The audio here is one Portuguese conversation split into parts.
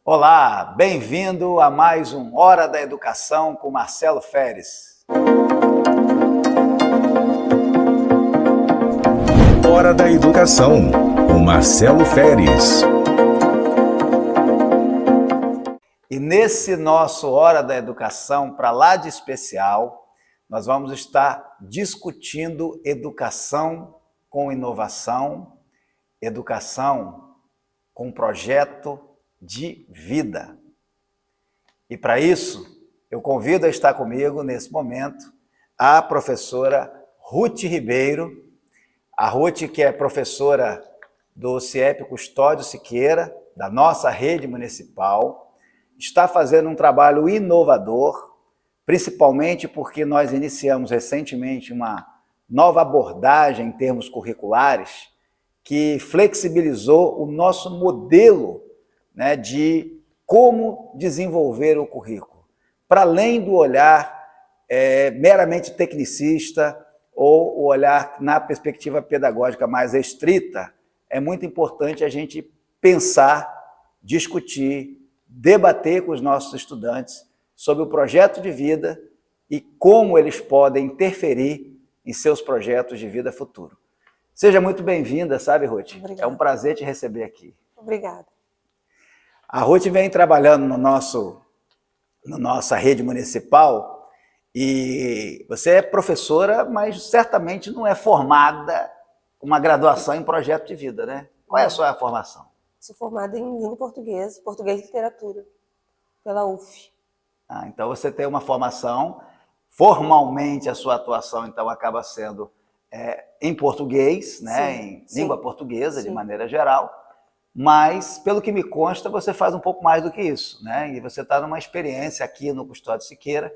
Olá, bem-vindo a mais um Hora da Educação com Marcelo Feres. Hora da Educação, com Marcelo Feres. E nesse nosso Hora da Educação, para lá de especial, nós vamos estar discutindo educação com inovação, educação com projeto de vida. E para isso, eu convido a estar comigo nesse momento a professora Ruth Ribeiro, a Ruth que é professora do CIEP Custódio Siqueira, da nossa rede municipal, está fazendo um trabalho inovador, principalmente porque nós iniciamos recentemente uma nova abordagem em termos curriculares que flexibilizou o nosso modelo, né, de como desenvolver o currículo, para além do olhar meramente tecnicista ou o olhar na perspectiva pedagógica mais restrita. É muito importante a gente pensar, discutir, debater com os nossos estudantes sobre o projeto de vida e como eles podem interferir em seus projetos de vida futuro. Seja muito bem-vinda, sabe, Ruth? Obrigada. É um prazer te receber aqui. Obrigada. A Ruth vem trabalhando na nossa rede municipal e você é professora, mas certamente não é formada com uma graduação em projeto de vida, né? Qual é a sua formação? Sou formada em língua portuguesa, português e literatura, pela UF. Então você tem uma formação, formalmente a sua atuação então acaba sendo em português, né? Em língua portuguesa, de maneira geral. Mas, pelo que me consta, você faz um pouco mais do que isso, né? E você está numa experiência aqui no Custódio Siqueira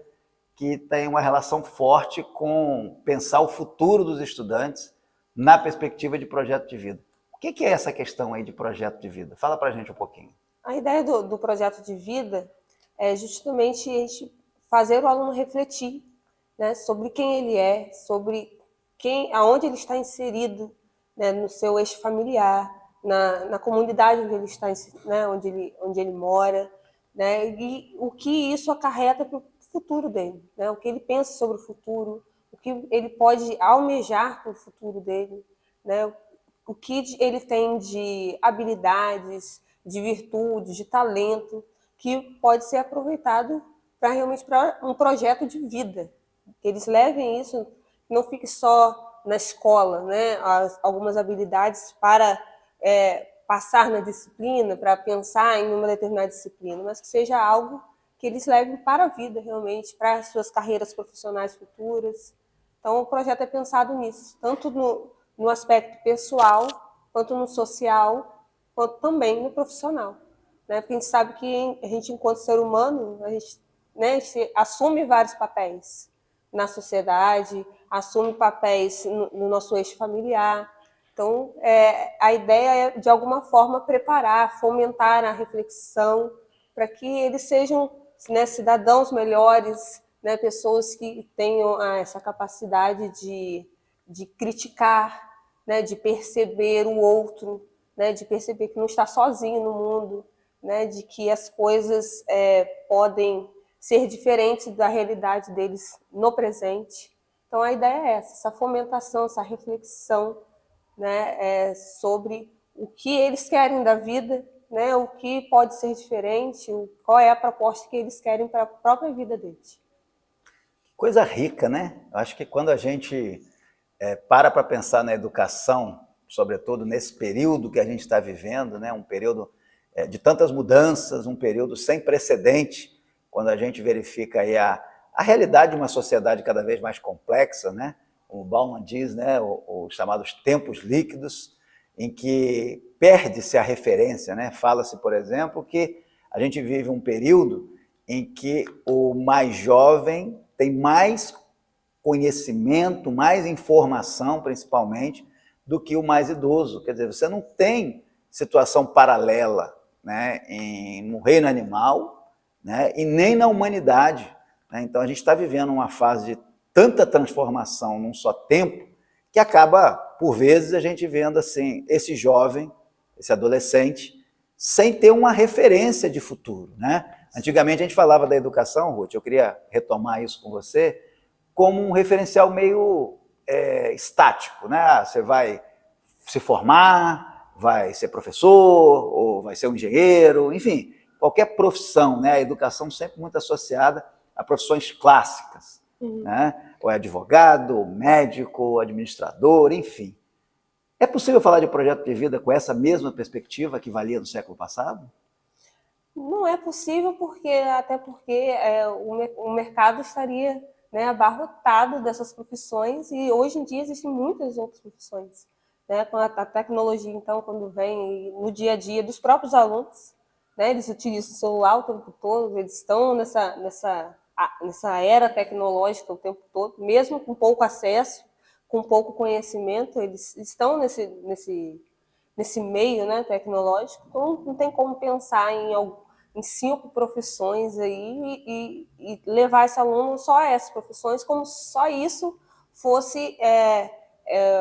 que tem uma relação forte com pensar o futuro dos estudantes na perspectiva de projeto de vida. O que é essa questão aí de projeto de vida? Fala para a gente um pouquinho. A ideia do projeto de vida é justamente a gente fazer o aluno refletir, né, sobre quem ele é, sobre aonde ele está inserido, né, no seu eixo familiar, na comunidade onde ele está, né, onde ele mora, né, e o que isso acarreta para o futuro dele, né, o que ele pensa sobre o futuro, o que ele pode almejar para o futuro dele, né, o que ele tem de habilidades, de virtudes, de talento, que pode ser aproveitado para um projeto de vida. Que eles levem isso, não fique só na escola, né, algumas habilidades para passar na disciplina, para pensar em uma determinada disciplina, mas que seja algo que eles levem para a vida realmente, para as suas carreiras profissionais futuras. Então o projeto é pensado nisso, tanto no aspecto pessoal, quanto no social, quanto também no profissional. Né? Porque a gente sabe que a gente, enquanto ser humano, a gente assume vários papéis na sociedade, assume papéis no nosso eixo familiar. Então, a ideia é, de alguma forma, preparar, fomentar a reflexão para que eles sejam, né, cidadãos melhores, né, pessoas que tenham essa capacidade de criticar, né, de perceber o outro, né, de perceber que não está sozinho no mundo, né, de que as coisas podem ser diferentes da realidade deles no presente. Então a ideia é essa fomentação, essa reflexão, né, sobre o que eles querem da vida, né, o que pode ser diferente, qual é a proposta que eles querem para a própria vida deles. Coisa rica, né? Eu acho que quando a gente para pensar na educação, sobretudo nesse período que a gente está vivendo, né, um período de tantas mudanças, um período sem precedente, quando a gente verifica aí a realidade de uma sociedade cada vez mais complexa, né? O Bauman diz, né, os chamados tempos líquidos, em que perde-se a referência, né? Fala-se, por exemplo, que a gente vive um período em que o mais jovem tem mais conhecimento, mais informação, principalmente, do que o mais idoso. Quer dizer, você não tem situação paralela, né, no reino animal, né, e nem na humanidade. Né? Então, a gente está vivendo uma fase de tanta transformação num só tempo, que acaba, por vezes, a gente vendo assim, esse jovem, esse adolescente, sem ter uma referência de futuro, né? Antigamente a gente falava da educação, Ruth, eu queria retomar isso com você, como um referencial meio estático, né? Você vai se formar, vai ser professor, ou vai ser um engenheiro, enfim, qualquer profissão, né? A educação sempre muito associada a profissões clássicas, né? Ou é advogado, ou médico, ou administrador, enfim. É possível falar de projeto de vida com essa mesma perspectiva que valia no século passado? Não é possível até porque o mercado estaria, né, abarrotado dessas profissões e hoje em dia existem muitas outras profissões, né, com a tecnologia, então, quando vem no dia a dia dos próprios alunos, né, eles utilizam o celular o tempo todo, eles estão nessa era tecnológica o tempo todo, mesmo com pouco acesso, com pouco conhecimento, eles estão nesse meio, né, tecnológico, então não tem como pensar em 5 profissões aí e levar esse aluno só a essas profissões, como se só isso fosse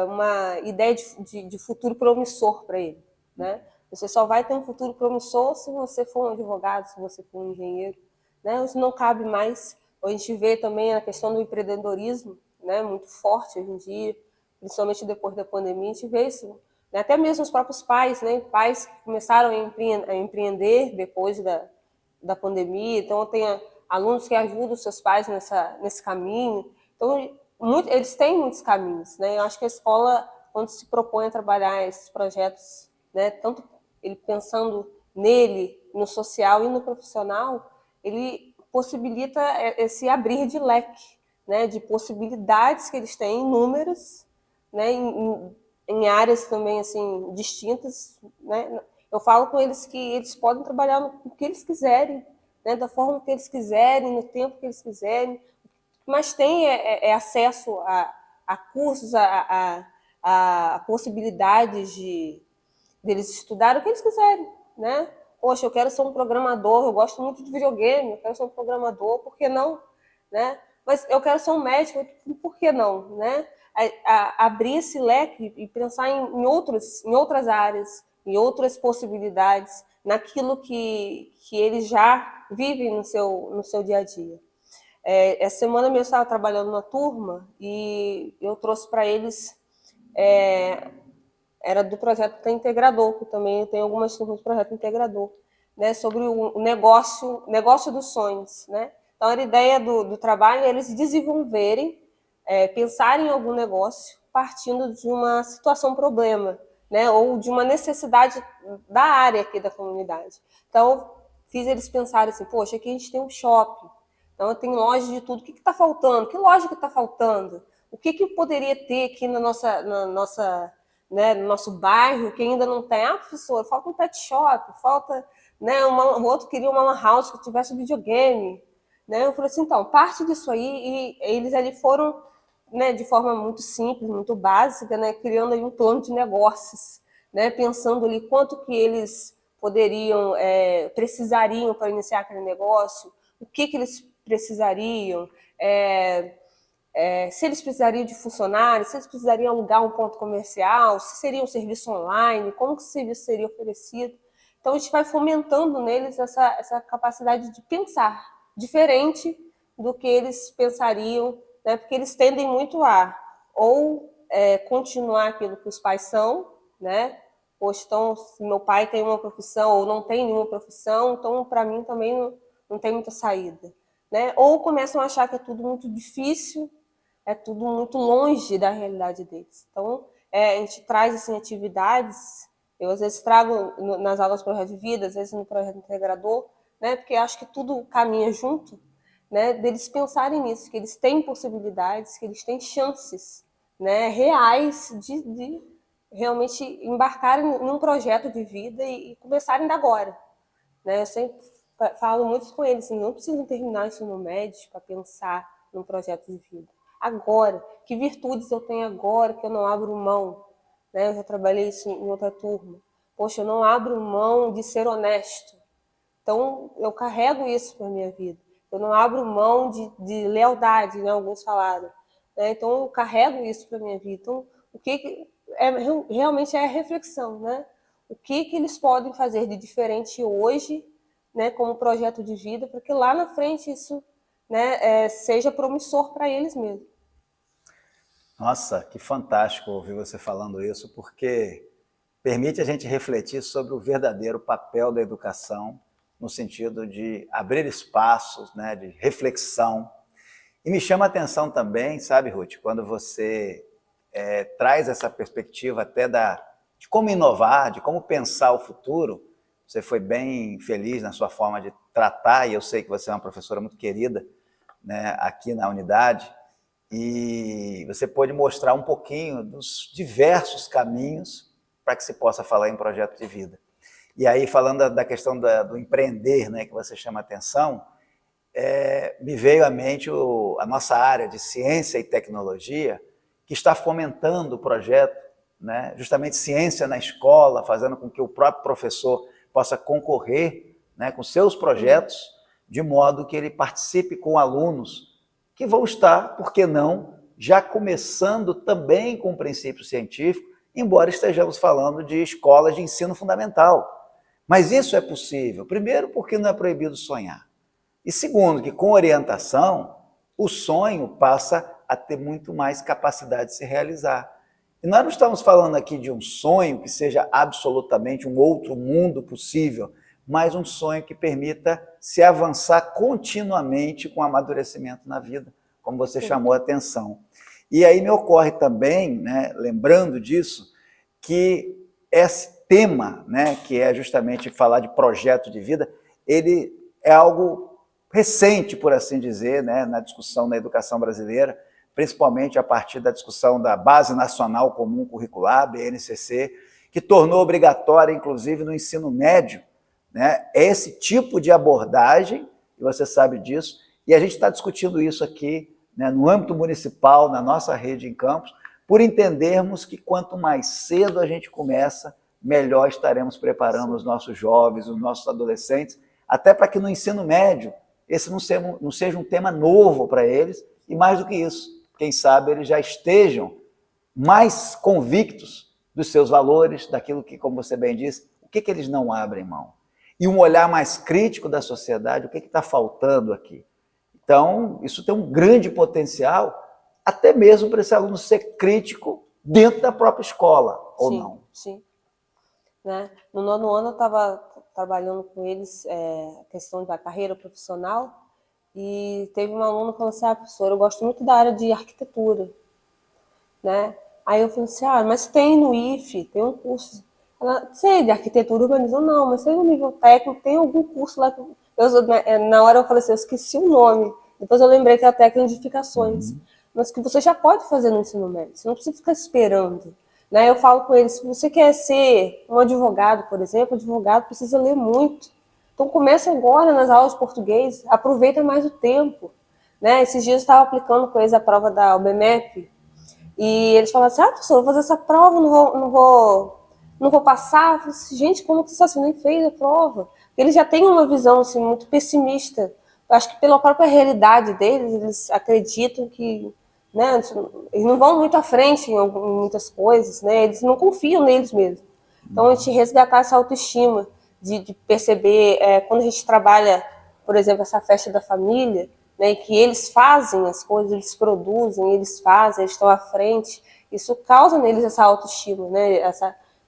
uma ideia de futuro promissor para ele, né? Você só vai ter um futuro promissor se você for um advogado, se você for um engenheiro, né? Isso não cabe mais. A gente vê também a questão do empreendedorismo, né, muito forte hoje em dia, principalmente depois da pandemia, a gente vê isso. Até mesmo os próprios pais, né? Pais que começaram a empreender depois da pandemia. Então, tem alunos que ajudam os seus pais nesse caminho. Então, eles têm muitos caminhos, né? Eu acho que a escola, quando se propõe a trabalhar esses projetos, né, tanto ele pensando nele, no social e no profissional, ele possibilita esse abrir de leque, né, de possibilidades que eles têm, inúmeras, né, em áreas também assim distintas, né? Eu falo com eles que eles podem trabalhar no que eles quiserem, né, da forma que eles quiserem, no tempo que eles quiserem, mas tem acesso a cursos, a possibilidades deles estudar o que eles quiserem, né? Poxa, eu quero ser um programador, eu gosto muito de videogame, eu quero ser um programador, por que não, né? Mas eu quero ser um médico, por que não, né? Abrir esse leque e pensar em outras áreas, em outras possibilidades, naquilo que eles já vivem no seu dia a dia. Essa semana mesmo eu estava trabalhando na turma e eu trouxe para eles, era do projeto Integrador, que também tem algumas turmas do projeto Integrador, né, sobre o negócio dos sonhos, né? Então, a ideia do trabalho é eles desenvolverem, pensarem em algum negócio partindo de uma situação-problema, né, ou de uma necessidade da área aqui da comunidade. Então, fiz eles pensarem assim, poxa, aqui a gente tem um shopping, então tem loja de tudo, o que está faltando? Que loja que está faltando? O que poderia ter aqui na nossa né, no nosso bairro, que ainda não tem? Ah, professor, falta um pet shop, falta, né, o outro queria uma lan house que tivesse videogame, né? Eu falei assim, então, parte disso aí, e eles ali foram, né, de forma muito simples, muito básica, né, criando aí um plano de negócios, né, pensando ali quanto que eles poderiam, precisariam para iniciar aquele negócio, o que eles precisariam, se eles precisariam de funcionários, se eles precisariam alugar um ponto comercial, se seria um serviço online, como que o serviço seria oferecido. Então, a gente vai fomentando neles essa capacidade de pensar diferente do que eles pensariam, né? Porque eles tendem muito a ou continuar aquilo que os pais são, né? Poxa, então, se meu pai tem uma profissão ou não tem nenhuma profissão, então, para mim, também não tem muita saída, né? Ou começam a achar que é tudo muito difícil, é tudo muito longe da realidade deles. Então, a gente traz assim, atividades, eu às vezes trago nas aulas do Projeto de Vida, às vezes no Projeto Integrador, né, porque acho que tudo caminha junto, né, deles pensarem nisso, que eles têm possibilidades, que eles têm chances, né, reais de realmente embarcarem num projeto de vida e começarem da agora. Né? Eu sempre falo muito com eles, não precisam terminar o ensino médio para pensar num projeto de vida. Agora, que virtudes eu tenho agora que eu não abro mão? Né? Eu já trabalhei isso em outra turma. Poxa, eu não abro mão de ser honesto. Então, eu carrego isso para a minha vida. Eu não abro mão de lealdade, né? Alguns falaram. Né? Então, eu carrego isso para a minha vida. Então, o que realmente é a reflexão, né? o que eles podem fazer de diferente hoje, né, como projeto de vida, para que lá na frente isso, né, seja promissor para eles mesmos. Nossa, que fantástico ouvir você falando isso, porque permite a gente refletir sobre o verdadeiro papel da educação no sentido de abrir espaços, né, de reflexão. E me chama a atenção também, sabe, Ruth, quando você traz essa perspectiva até de como inovar, de como pensar o futuro. Você foi bem feliz na sua forma de tratar, e eu sei que você é uma professora muito querida, né, aqui na unidade, e você pôde mostrar um pouquinho dos diversos caminhos para que se possa falar em projeto de vida. E aí, falando da questão do empreender, né, que você chama a atenção, me veio à mente a nossa área de ciência e tecnologia, que está fomentando o projeto, né, justamente ciência na escola, fazendo com que o próprio professor possa concorrer, né, com seus projetos, de modo que ele participe com alunos que vão estar, por que não, já começando também com o princípio científico, embora estejamos falando de escolas de ensino fundamental. Mas isso é possível, primeiro, porque não é proibido sonhar. E segundo, que com orientação, o sonho passa a ter muito mais capacidade de se realizar. E nós não estamos falando aqui de um sonho que seja absolutamente um outro mundo possível, mas um sonho que permita se avançar continuamente com amadurecimento na vida, como você chamou a atenção. E aí me ocorre também, né, lembrando disso, que esse tema, né, que é justamente falar de projeto de vida, ele é algo recente, por assim dizer, né, na discussão da educação brasileira, principalmente a partir da discussão da Base Nacional Comum Curricular, BNCC, que tornou obrigatória, inclusive, no ensino médio, né, esse tipo de abordagem, e você sabe disso, e a gente está discutindo isso aqui, né, no âmbito municipal, na nossa rede em campus, por entendermos que quanto mais cedo a gente começa, melhor estaremos preparando os nossos jovens, os nossos adolescentes, até para que no ensino médio esse não seja um tema novo para eles, e mais do que isso, quem sabe eles já estejam mais convictos dos seus valores, daquilo que, como você bem disse, o que eles não abrem mão. E um olhar mais crítico da sociedade, o que está faltando aqui. Então, isso tem um grande potencial, até mesmo para esse aluno ser crítico dentro da própria escola, ou não? Sim, né? No 9º ano eu estava trabalhando com eles a questão da carreira profissional, e teve um aluno que falou assim, professora, eu gosto muito da área de arquitetura, né? Aí eu falei assim, mas tem no IFE, tem um curso. Ela, sei, de arquitetura urbanismo, não, mas tem no nível técnico, tem algum curso lá. Na hora eu falei assim, eu esqueci o nome. Depois eu lembrei que é a técnica de edificações. Mas que você já pode fazer no ensino médio, você não precisa ficar esperando. Né? Eu falo com eles, se você quer ser um advogado, por exemplo, advogado precisa ler muito. Então começa agora nas aulas de português, aproveita mais o tempo. Né? Esses dias eu estava aplicando com eles a prova da UBMEP, e eles falaram assim, professor, eu vou fazer essa prova, não vou passar. Eu falei assim, gente, como que você nem fez a prova? Eles já têm uma visão assim, muito pessimista. Eu acho que pela própria realidade deles, eles acreditam que, né, eles não vão muito à frente em muitas coisas, né, eles não confiam neles mesmos. Então, a gente resgatar essa autoestima, de perceber, quando a gente trabalha, por exemplo, essa festa da família, né, que eles fazem as coisas, eles produzem, eles fazem, eles estão à frente, isso causa neles essa autoestima, né,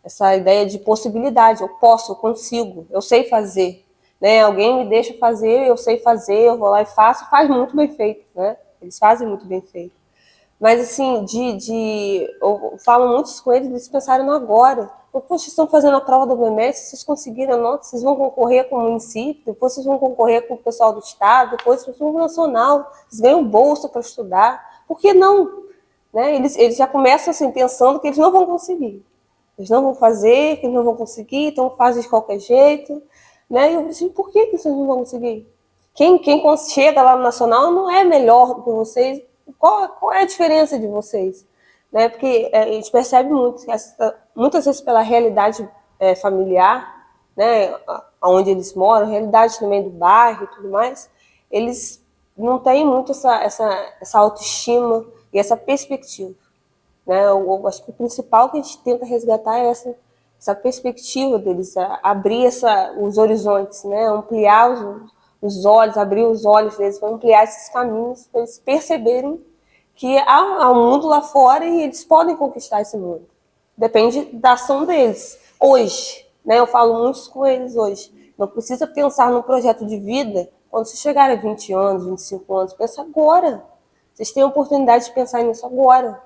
essa ideia de possibilidade, eu posso, eu consigo, eu sei fazer, né, alguém me deixa fazer, eu sei fazer, eu vou lá e faço, faz muito bem feito, né, eles fazem muito bem feito. Mas assim, eu falo muito com eles, eles pensaram no agora. Poxa, vocês estão fazendo a prova do BMS, se vocês conseguirem a nota, vocês vão concorrer com o município, depois vocês vão concorrer com o pessoal do estado, depois vocês vão para o nacional, vocês ganham bolsa para estudar. Por que não? Né? Eles já começam assim, pensando que eles não vão conseguir. Eles não vão fazer, que eles não vão conseguir, então fazem de qualquer jeito. Né? E eu disse, por que vocês não vão conseguir? Quem chega lá no nacional não é melhor do que vocês. Qual é a diferença de vocês? Né? Porque a gente percebe muito, muitas vezes pela realidade familiar, né, onde eles moram, a realidade também do bairro e tudo mais, eles não têm muito essa autoestima e essa perspectiva. Né? Eu acho que o principal que a gente tenta resgatar é essa perspectiva deles, abrir os horizontes, né? Ampliar os olhos, abrir os olhos deles, para ampliar esses caminhos, para eles perceberem que há um mundo lá fora e eles podem conquistar esse mundo. Depende da ação deles. Hoje, né? Eu falo muito com eles hoje. Não precisa pensar num projeto de vida quando você chegar a 20 anos, 25 anos. Pensa agora. Vocês têm a oportunidade de pensar nisso agora.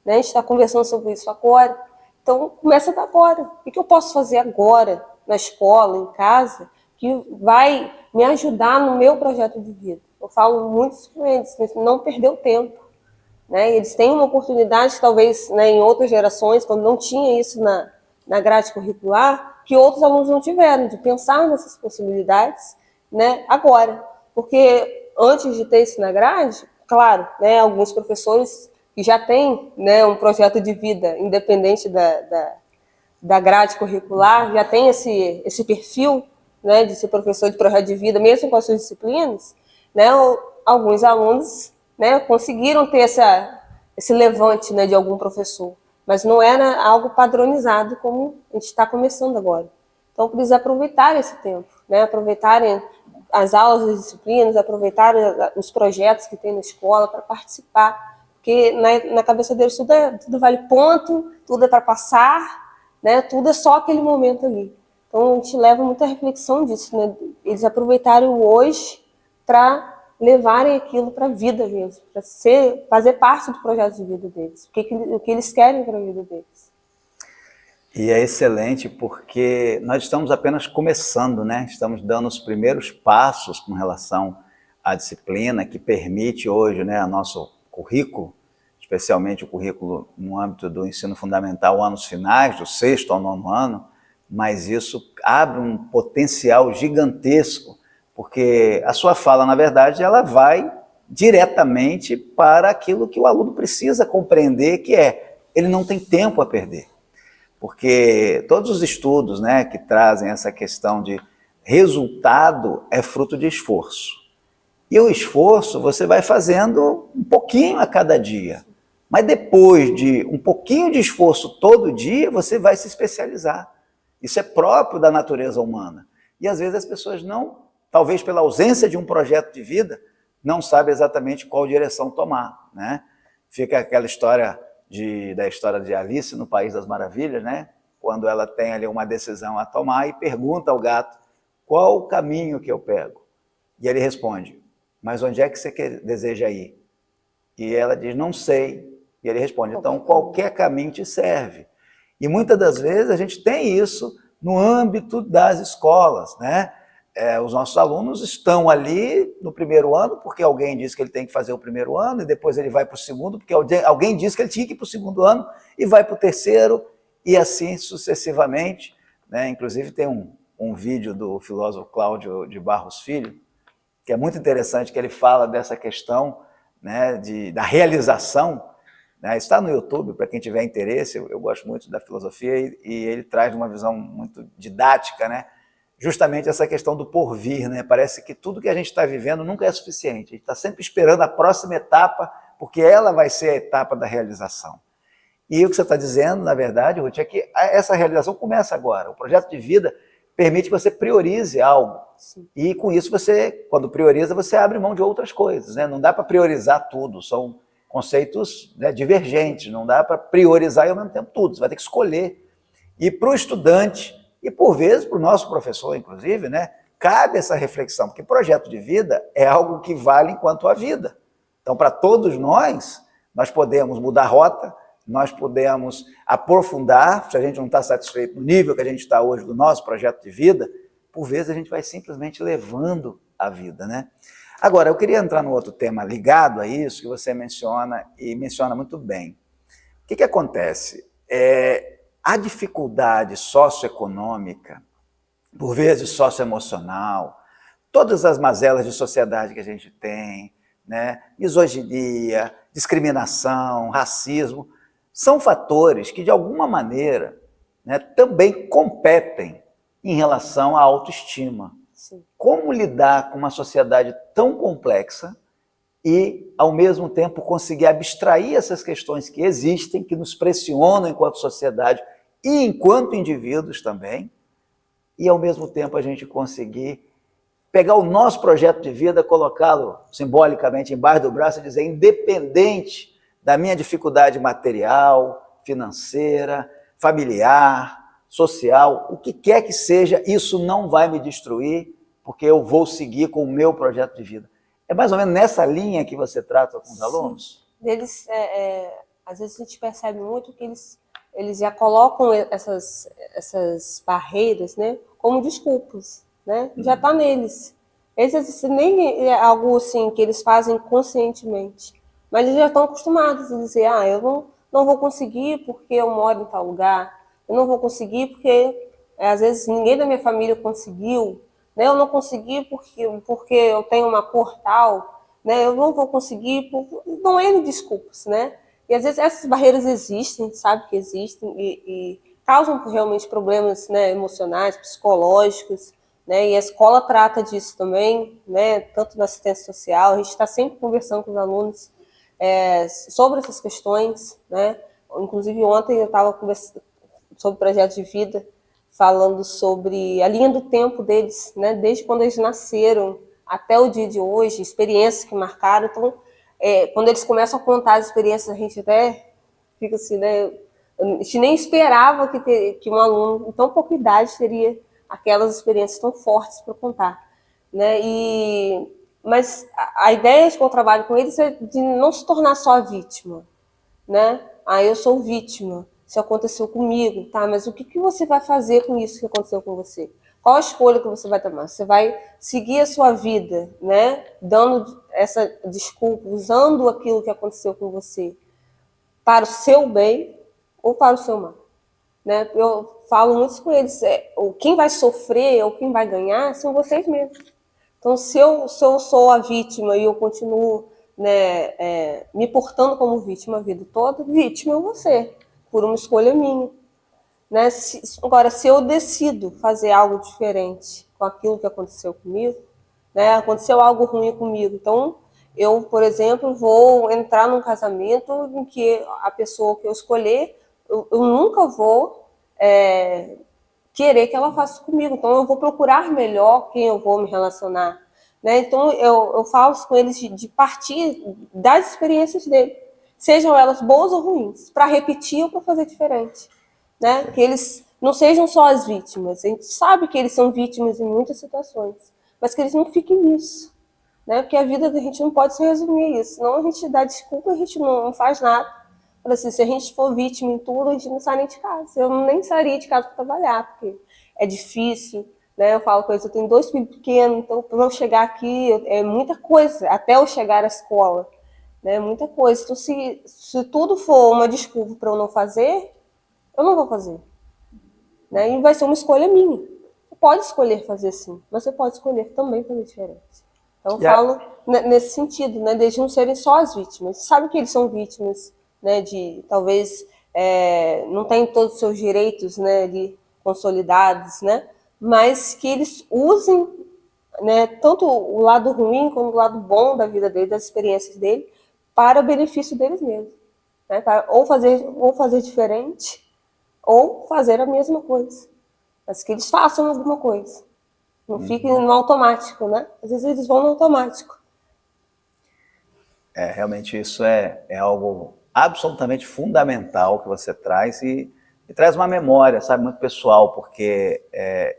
Né? A gente está conversando sobre isso agora. Então, começa agora. O que eu posso fazer agora, na escola, em casa, que vai me ajudar no meu projeto de vida? Eu falo muito com eles, não perder o tempo. Né? Eles têm uma oportunidade, talvez, né, em outras gerações, quando não tinha isso na grade curricular, que outros alunos não tiveram, de pensar nessas possibilidades, né, agora. Porque antes de ter isso na grade, claro, né, alguns professores que já têm, né, um projeto de vida independente da grade curricular, já tem esse perfil, né, de ser professor de projeto de vida, mesmo com as suas disciplinas, né, alguns alunos, né, conseguiram ter esse levante, né, de algum professor, mas não era algo padronizado como a gente está começando agora. Então, precisa aproveitar esse tempo, né, aproveitarem as aulas, as disciplinas, aproveitarem os projetos que tem na escola para participar, porque na cabeça deles tudo vale ponto, tudo é para passar, né, tudo é só aquele momento ali. Então, a gente leva muita reflexão disso, né, eles aproveitarem o hoje para levarem aquilo para a vida mesmo, para fazer parte do projeto de vida deles, o que eles querem para a vida deles. E é excelente porque nós estamos apenas começando, né? Estamos dando os primeiros passos com relação à disciplina que permite hoje, né, o nosso currículo, especialmente o currículo no âmbito do ensino fundamental, anos finais, do 6º ao 9º ano, mas isso abre um potencial gigantesco, porque a sua fala, na verdade, ela vai diretamente para aquilo que o aluno precisa compreender, que ele não tem tempo a perder. Porque todos os estudos, né, que trazem essa questão de resultado é fruto de esforço. E o esforço você vai fazendo um pouquinho a cada dia. Mas depois de um pouquinho de esforço todo dia, você vai se especializar. Isso é próprio da natureza humana. E às vezes as pessoas não, talvez pela ausência de um projeto de vida, não sabem exatamente qual direção tomar, né? Fica aquela história da história de Alice no País das Maravilhas, né? Quando ela tem ali uma decisão a tomar e pergunta ao gato, qual o caminho que eu pego? E ele responde, mas onde é que você deseja ir? E ela diz, não sei. E ele responde, então qualquer caminho te serve. E muitas das vezes a gente tem isso no âmbito das escolas, né? Os nossos alunos estão ali no primeiro ano, porque alguém disse que ele tem que fazer o primeiro ano, e depois ele vai para o segundo, porque alguém disse que ele tinha que ir para o segundo ano, e vai para o terceiro, e assim sucessivamente, né? Inclusive tem um vídeo do filósofo Cláudio de Barros Filho, que é muito interessante, que ele fala dessa questão, né, da realização, né? Está no YouTube, para quem tiver interesse, eu gosto muito da filosofia, e ele traz uma visão muito didática, né? Justamente essa questão do porvir, né? Parece que tudo que a gente está vivendo nunca é suficiente. A gente está sempre esperando a próxima etapa, porque ela vai ser a etapa da realização. E o que você está dizendo, na verdade, Ruth, é que essa realização começa agora. O projeto de vida permite que você priorize algo. Sim. E com isso, quando prioriza, você abre mão de outras coisas, né? Não dá para priorizar tudo, são conceitos, né, divergentes, não dá para priorizar e ao mesmo tempo tudo, você vai ter que escolher. E para o estudante, e por vezes para o nosso professor, inclusive, né, cabe essa reflexão, porque projeto de vida é algo que vale enquanto a vida. Então, para todos nós podemos mudar a rota, nós podemos aprofundar, se a gente não está satisfeito no nível que a gente está hoje do nosso projeto de vida, por vezes a gente vai simplesmente levando a vida, né? Agora, eu queria entrar no outro tema ligado a isso, que você menciona, e menciona muito bem. O que acontece? A dificuldade socioeconômica, por vezes socioemocional, todas as mazelas de sociedade que a gente tem, né? Misoginia, discriminação, racismo, são fatores que, de alguma maneira, né, também competem em relação à autoestima. Sim. Como lidar com uma sociedade tão complexa e, ao mesmo tempo, conseguir abstrair essas questões que existem, que nos pressionam enquanto sociedade e enquanto indivíduos também, e ao mesmo tempo a gente conseguir pegar o nosso projeto de vida, colocá-lo simbolicamente embaixo do braço e dizer, independente da minha dificuldade material, financeira, familiar, social, o que quer que seja, isso não vai me destruir, porque eu vou seguir com o meu projeto de vida. É mais ou menos nessa linha que você trata com os alunos? Eles, às vezes a gente percebe muito que eles já colocam essas barreiras, né, como desculpas, né? Já está neles. Esse nem é algo assim que eles fazem conscientemente, mas eles já estão acostumados a dizer, eu não vou conseguir porque eu moro em tal lugar, eu não vou conseguir porque às vezes ninguém da minha família conseguiu, né? Eu não consegui porque eu tenho uma cor tal, né? Eu não vou conseguir, não é desculpas, né? E às vezes essas barreiras existem, sabe que existem e causam realmente problemas, né, emocionais, psicológicos, né? E a escola trata disso também, né? Tanto na assistência social, a gente está sempre conversando com os alunos sobre essas questões, né? Inclusive ontem eu estava conversando sobre o projeto de vida, falando sobre a linha do tempo deles, né? Desde quando eles nasceram até o dia de hoje, experiências que marcaram. Então, quando eles começam a contar as experiências, a gente até fica assim, né? A gente nem esperava que um aluno em tão pouca idade teria aquelas experiências tão fortes para contar, né? Mas a ideia que eu trabalho com eles é de não se tornar só a vítima, né? Eu sou vítima, isso aconteceu comigo, tá? Mas o que você vai fazer com isso que aconteceu com você? Qual a escolha que você vai tomar? Você vai seguir a sua vida, né? Dando essa desculpa, usando aquilo que aconteceu com você para o seu bem ou para o seu mal, né? Eu falo muito com eles, quem vai sofrer ou quem vai ganhar são vocês mesmos. Então, se eu sou a vítima e eu continuo, né, me portando como vítima a vida toda, vítima é você, por uma escolha minha. Né? Agora, se eu decido fazer algo diferente com aquilo que aconteceu comigo, né, aconteceu algo ruim comigo, então eu, por exemplo, vou entrar num casamento em que a pessoa que eu escolher, eu nunca vou querer que ela faça comigo. Então, eu vou procurar melhor quem eu vou me relacionar. Né? Então, eu falo com eles de partir das experiências dele, sejam elas boas ou ruins, para repetir ou para fazer diferente. Né? Que eles não sejam só as vítimas. A gente sabe que eles são vítimas em muitas situações, mas que eles não fiquem nisso. Né? Porque a vida da gente não pode se resumir a isso. Senão a gente dá desculpa, a gente não faz nada. Assim, se a gente for vítima em tudo, a gente não sai nem de casa. Eu nem sairia de casa para trabalhar, porque é difícil, né? Eu falo com eles, eu tenho 2 filhos pequenos, então para eu chegar aqui é muita coisa, até eu chegar à escola, né? Muita coisa. Então, se tudo for uma desculpa para eu não fazer, eu não vou fazer. Né? E vai ser uma escolha minha. Você pode escolher fazer sim, mas você pode escolher também fazer diferente. Então, eu falo nesse sentido, né? De eles não serem só as vítimas. Sabe que eles são vítimas, né, de talvez não tem todos os seus direitos, né, de consolidados, né, mas que eles usem, né, tanto o lado ruim como o lado bom da vida dele, das experiências dele, para o benefício deles mesmos, né, para ou fazer diferente ou fazer a mesma coisa, mas que eles façam alguma coisa, não fiquem no automático, né? Às vezes eles vão no automático. Realmente isso é algo absolutamente fundamental que você traz e traz uma memória, sabe, muito pessoal, porque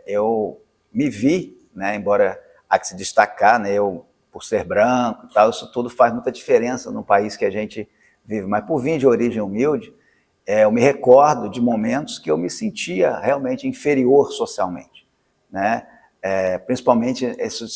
eu me vi, né, embora há que se destacar, né, eu por ser branco e tal, isso tudo faz muita diferença no país que a gente vive, mas por vir de origem humilde, eu me recordo de momentos que eu me sentia realmente inferior socialmente, né, principalmente isso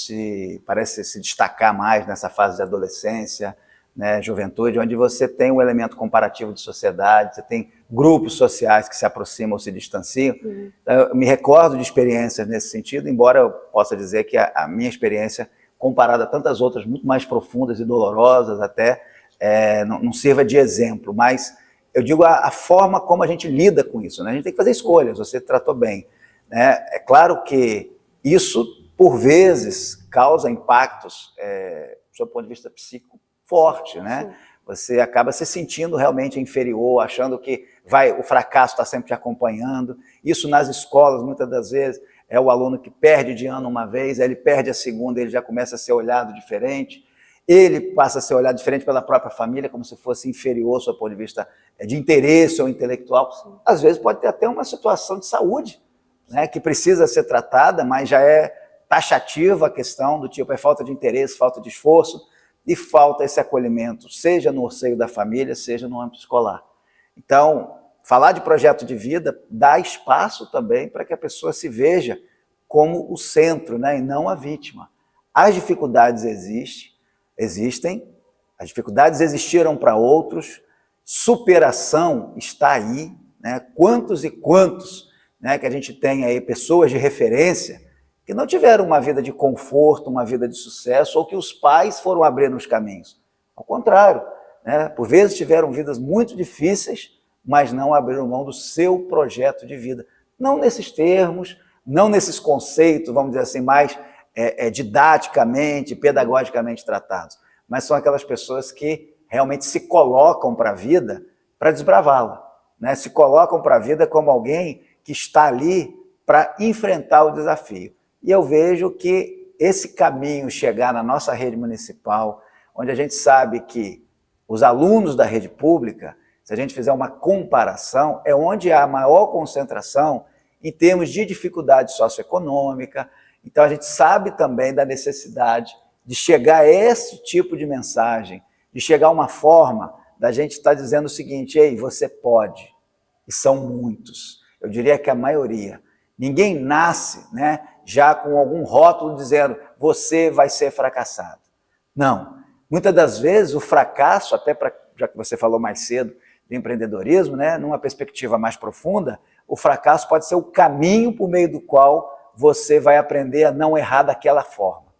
parece se destacar mais nessa fase de adolescência, né, juventude, onde você tem um elemento comparativo de sociedade, você tem grupos sociais que se aproximam ou se distanciam. Então, eu me recordo de experiências nesse sentido, embora eu possa dizer que a minha experiência, comparada a tantas outras muito mais profundas e dolorosas até, não sirva de exemplo, mas eu digo a forma como a gente lida com isso, né? A gente tem que fazer escolhas, você tratou bem, né? É claro que isso, por vezes, causa impactos, do seu ponto de vista psíquico, forte, né? Sim. Você acaba se sentindo realmente inferior, achando que o fracasso está sempre te acompanhando. Isso nas escolas, muitas das vezes, é o aluno que perde de ano uma vez, aí ele perde a segunda, ele já começa a ser olhado diferente, ele passa a ser olhado diferente pela própria família, como se fosse inferior, do ponto de vista de interesse ou intelectual. Às vezes pode ter até uma situação de saúde, né, que precisa ser tratada, mas já é taxativa a questão do tipo, é falta de interesse, falta de esforço, e falta esse acolhimento, seja no seio da família, seja no âmbito escolar. Então, falar de projeto de vida dá espaço também para que a pessoa se veja como o centro, né, e não a vítima. As dificuldades existem, as dificuldades existiram para outros, superação está aí, né? Quantos e quantos, né, que a gente tem aí pessoas de referência que não tiveram uma vida de conforto, uma vida de sucesso, ou que os pais foram abrindo os caminhos. Ao contrário, né, por vezes tiveram vidas muito difíceis, mas não abriram mão do seu projeto de vida. Não nesses termos, não nesses conceitos, vamos dizer assim, mais didaticamente, pedagogicamente tratados, mas são aquelas pessoas que realmente se colocam para a vida para desbravá-la, né? Se colocam para a vida como alguém que está ali para enfrentar o desafio. E eu vejo que esse caminho chegar na nossa rede municipal, onde a gente sabe que os alunos da rede pública, se a gente fizer uma comparação, é onde há a maior concentração em termos de dificuldade socioeconômica. Então, a gente sabe também da necessidade de chegar a esse tipo de mensagem, de chegar a uma forma da gente estar dizendo o seguinte: ei, você pode. E são muitos. Eu diria que a maioria. Ninguém nasce, né, já com algum rótulo dizendo você vai ser fracassado. Não. Muitas das vezes o fracasso, até já que você falou mais cedo de empreendedorismo, né, numa perspectiva mais profunda, o fracasso pode ser o caminho por meio do qual você vai aprender a não errar daquela forma.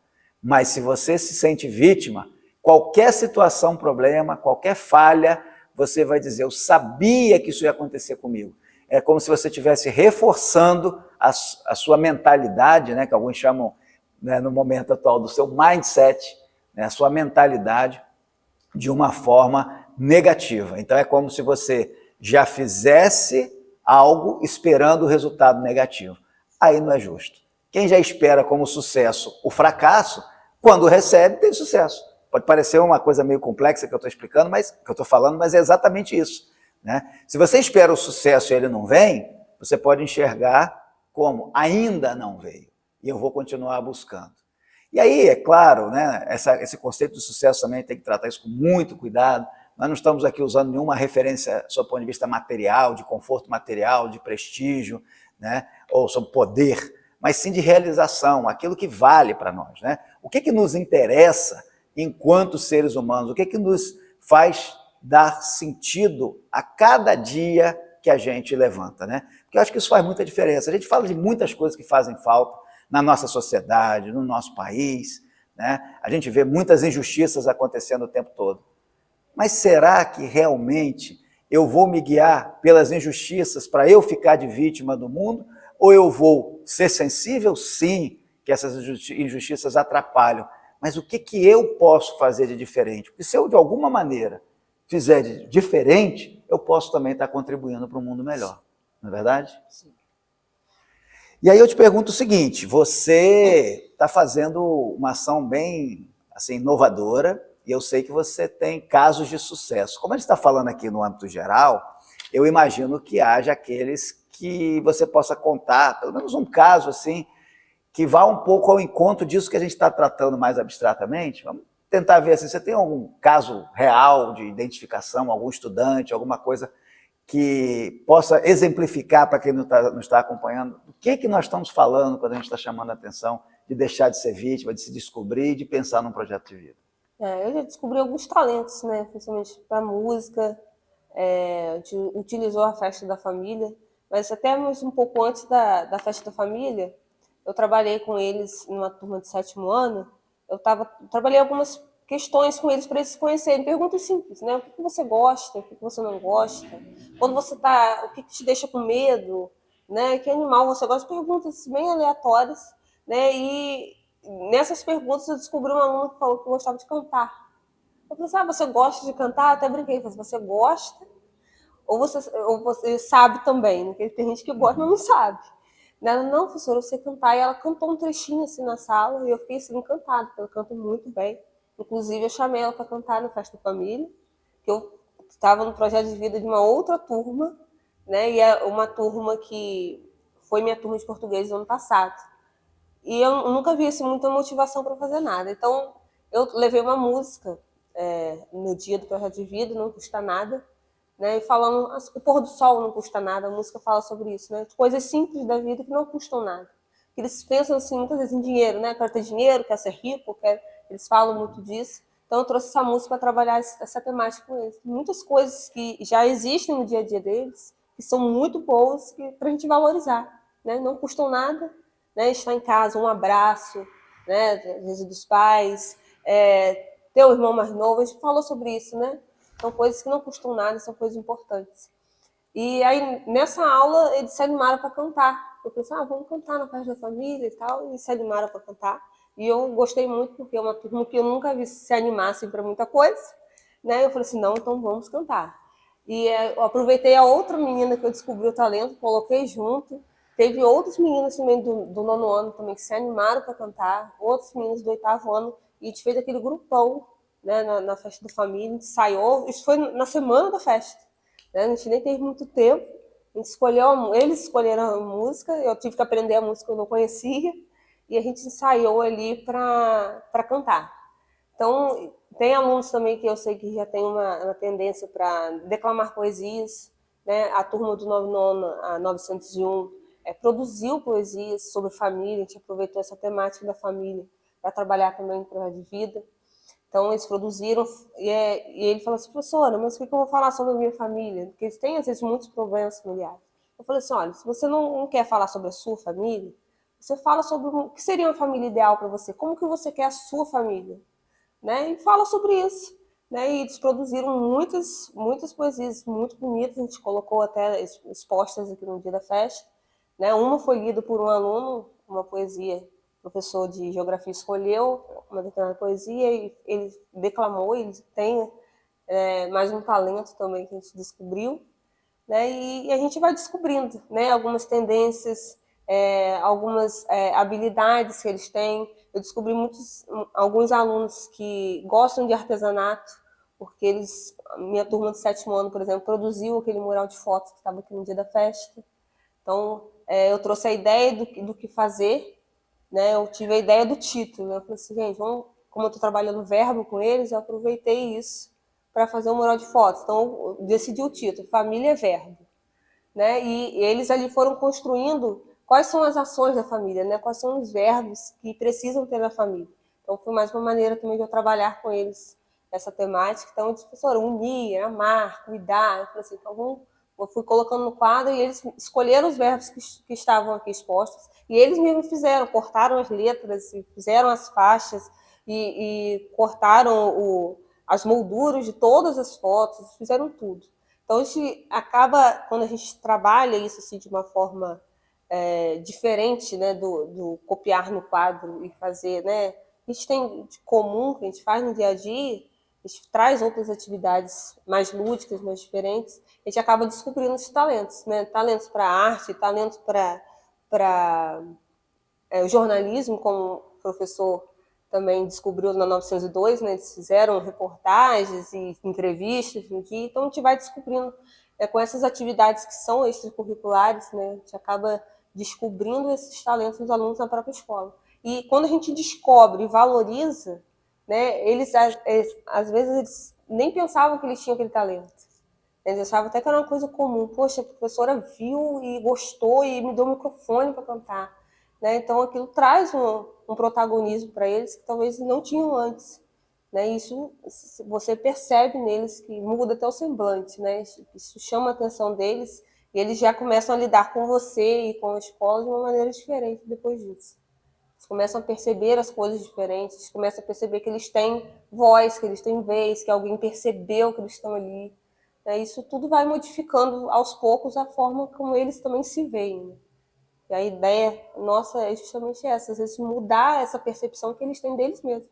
Mas se você se sente vítima, qualquer situação, problema, qualquer falha, você vai dizer, eu sabia que isso ia acontecer comigo. É como se você estivesse reforçando a sua mentalidade, né, que alguns chamam, né, no momento atual, do seu mindset, né, a sua mentalidade, de uma forma negativa. Então é como se você já fizesse algo esperando o resultado negativo. Aí não é justo. Quem já espera como sucesso o fracasso, quando recebe, tem sucesso. Pode parecer uma coisa meio complexa que eu estou explicando, mas que eu estou falando, mas é exatamente isso, né? Se você espera o sucesso e ele não vem, você pode enxergar como ainda não veio, e eu vou continuar buscando. E aí, é claro, né, esse conceito de sucesso também tem que tratar isso com muito cuidado. Nós não estamos aqui usando nenhuma referência do ponto de vista material, de conforto material, de prestígio, né, ou sobre poder, mas sim de realização, aquilo que vale para nós, né? O que nos interessa enquanto seres humanos? O que nos faz dar sentido a cada dia que a gente levanta, né? Porque eu acho que isso faz muita diferença. A gente fala de muitas coisas que fazem falta na nossa sociedade, no nosso país, né? A gente vê muitas injustiças acontecendo o tempo todo. Mas será que realmente eu vou me guiar pelas injustiças para eu ficar de vítima do mundo? Ou eu vou ser sensível, sim, que essas injustiças atrapalham, mas o que eu posso fazer de diferente? Porque se eu, de alguma maneira, fizer de diferente, eu posso também estar contribuindo para um mundo melhor. Não é verdade? Sim. E aí eu te pergunto o seguinte, você está fazendo uma ação bem assim, inovadora, e eu sei que você tem casos de sucesso. Como a gente está falando aqui no âmbito geral, eu imagino que haja aqueles que você possa contar, pelo menos um caso assim, que vá um pouco ao encontro disso que a gente está tratando mais abstratamente. Vamos tentar ver assim, você tem algum caso real de identificação, algum estudante, alguma coisa que possa exemplificar para quem não está acompanhando do que nós estamos falando quando a gente está chamando a atenção de deixar de ser vítima, de se descobrir e de pensar num projeto de vida. Eu já descobri alguns talentos, né, principalmente para música, a gente utilizou a festa da família, mas até um pouco antes da festa da família, eu trabalhei com eles numa turma de 7º ano, trabalhei algumas questões com eles para eles se conhecerem, perguntas simples, né? O que você gosta, o que você não gosta, quando você o que te deixa com medo, né? Que animal você gosta, perguntas bem aleatórias, né? E nessas perguntas eu descobri um aluno que falou que gostava de cantar. Eu falei assim, você gosta de cantar? Eu até brinquei, falei, você gosta ou você sabe também, né? Porque tem gente que gosta, mas não sabe. Ela, não, professora, eu sei cantar. E ela cantou um trechinho assim na sala, e eu fiquei assim, encantada, porque ela canta muito bem. Inclusive, eu chamei ela para cantar no Festa da Família, que eu estava no projeto de vida de uma outra turma, né? E é uma turma que foi minha turma de português no ano passado. E eu nunca vi assim, muita motivação para fazer nada. Então, eu levei uma música no dia do projeto de vida, não custa nada, né? E falando, o pôr do sol não custa nada, a música fala sobre isso, né? Coisas simples da vida que não custam nada. Eles pensam assim, muitas vezes em dinheiro, né? Quer ter dinheiro, quer ser rico, eles falam muito disso. Então eu trouxe essa música para trabalhar essa temática com eles. Muitas coisas que já existem no dia a dia deles, que são muito boas, para a gente valorizar, né? Não custam nada, né? Estar em casa, um abraço, né? Às vezes dos pais, ter um irmão mais novo, a gente falou sobre isso, né? São coisas que não custam nada, são coisas importantes. E aí, nessa aula, eles se animaram para cantar. Eu pensei, vamos cantar na festa da família e tal, e se animaram para cantar. E eu gostei muito, porque é uma turma que eu nunca vi se animar assim, para muita coisa. Né? Eu falei assim, não, então vamos cantar. E eu aproveitei a outra menina que eu descobri o talento, coloquei junto. Teve outros meninos também do nono ano também que se animaram para cantar, outros meninos do oitavo ano, e a gente fez aquele grupão, né, na festa da família, a gente ensaiou, isso foi na semana da festa, né, a gente nem teve muito tempo, a gente eles escolheram a música, eu tive que aprender a música que eu não conhecia, e a gente ensaiou ali para cantar. Então, tem alunos também que eu sei que já tem uma tendência para declamar poesias, né? A turma do 99, a 901, produziu poesias sobre família, a gente aproveitou essa temática da família para trabalhar também em projeto de vida. Então, eles produziram, e ele falou assim, professora, mas o que eu vou falar sobre a minha família? Porque eles têm, às vezes, muitos problemas familiares. Eu falei assim, olha, se você não quer falar sobre a sua família, você fala sobre o que seria uma família ideal para você, como que você quer a sua família, né? E fala sobre isso. Né? E eles produziram muitas poesias muito bonitas, a gente colocou até expostas aqui no dia da festa. Né? Uma foi lida por um aluno, uma poesia, o professor de geografia escolheu uma determinada poesia e ele declamou, ele tem mais um talento também que a gente descobriu. Né? E a gente vai descobrindo, né? Algumas tendências, algumas habilidades que eles têm. Eu descobri alguns alunos que gostam de artesanato, porque minha turma do sétimo ano, por exemplo, produziu aquele mural de fotos que estava aqui no dia da festa. Então, eu trouxe a ideia do que fazer, né? Eu tive a ideia do título. Né? Eu falei assim, gente, como eu estou trabalhando verbo com eles, eu aproveitei isso para fazer um mural de fotos. Então, eu decidi o título, Família é Verbo. Né? E eles ali foram construindo quais são as ações da família, né? Quais são os verbos que precisam ter na família. Então, foi mais uma maneira também de eu trabalhar com eles essa temática. Então, eu disse, professora, unir, amar, cuidar. Eu falei assim, então, eu fui colocando no quadro e eles escolheram os verbos que estavam aqui expostos. E eles mesmos fizeram, cortaram as letras, fizeram as faixas e cortaram as molduras de todas as fotos, fizeram tudo. Então, a gente acaba, quando a gente trabalha isso assim, de uma forma diferente, né, do copiar no quadro e fazer, né, a gente tem de comum, que a gente faz no dia a dia, a gente traz outras atividades mais lúdicas, mais diferentes, a gente acaba descobrindo os talentos, né, talentos para arte, talentos para o jornalismo, como o professor também descobriu na 902, né? Eles fizeram reportagens e entrevistas no dia, então a gente vai descobrindo com essas atividades que são extracurriculares, né? A gente acaba descobrindo esses talentos dos alunos na própria escola. E quando a gente descobre e valoriza, né, eles às vezes eles nem pensavam que eles tinham aquele talento. Eles achavam até que era uma coisa comum. Poxa, a professora viu e gostou e me deu um microfone para cantar. Né? Então, aquilo traz um protagonismo para eles que talvez não tinham antes. Né? Isso você percebe neles que muda até o semblante. Né? Isso chama a atenção deles e eles já começam a lidar com você e com a escola de uma maneira diferente depois disso. Eles começam a perceber as coisas diferentes, eles começam a perceber que eles têm voz, que eles têm vez, que alguém percebeu que eles estão ali. Isso tudo vai modificando aos poucos a forma como eles também se veem. Né? E a ideia nossa é justamente essa, às vezes mudar essa percepção que eles têm deles mesmos.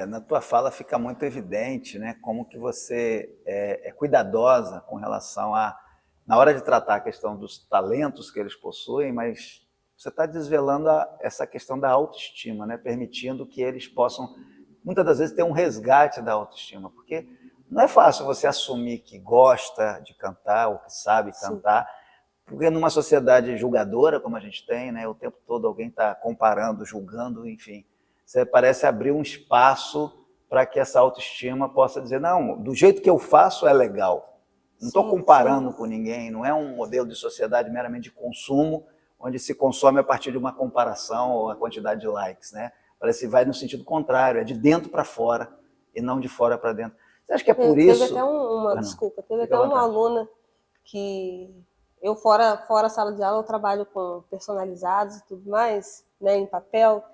Na tua fala fica muito evidente, né, como que você é cuidadosa com relação a, na hora de tratar a questão dos talentos que eles possuem, mas você está desvelando essa questão da autoestima, né, permitindo que eles possam, muitas das vezes, ter um resgate da autoestima, porque não é fácil você assumir que gosta de cantar ou que sabe Sim. cantar, porque numa sociedade julgadora, como a gente tem, né, o tempo todo alguém está comparando, julgando, enfim, você parece abrir um espaço para que essa autoestima possa dizer, não, do jeito que eu faço é legal. Não estou comparando com ninguém, não é um modelo de sociedade meramente de consumo, onde se consome a partir de uma comparação ou a quantidade de likes, né? Parece que vai no sentido contrário, é de dentro para fora e não de fora para dentro. Você acha que é por isso? Teve até uma, desculpa, teve até uma aluna que eu fora a sala de aula eu trabalho com personalizados e tudo mais, né, em papel.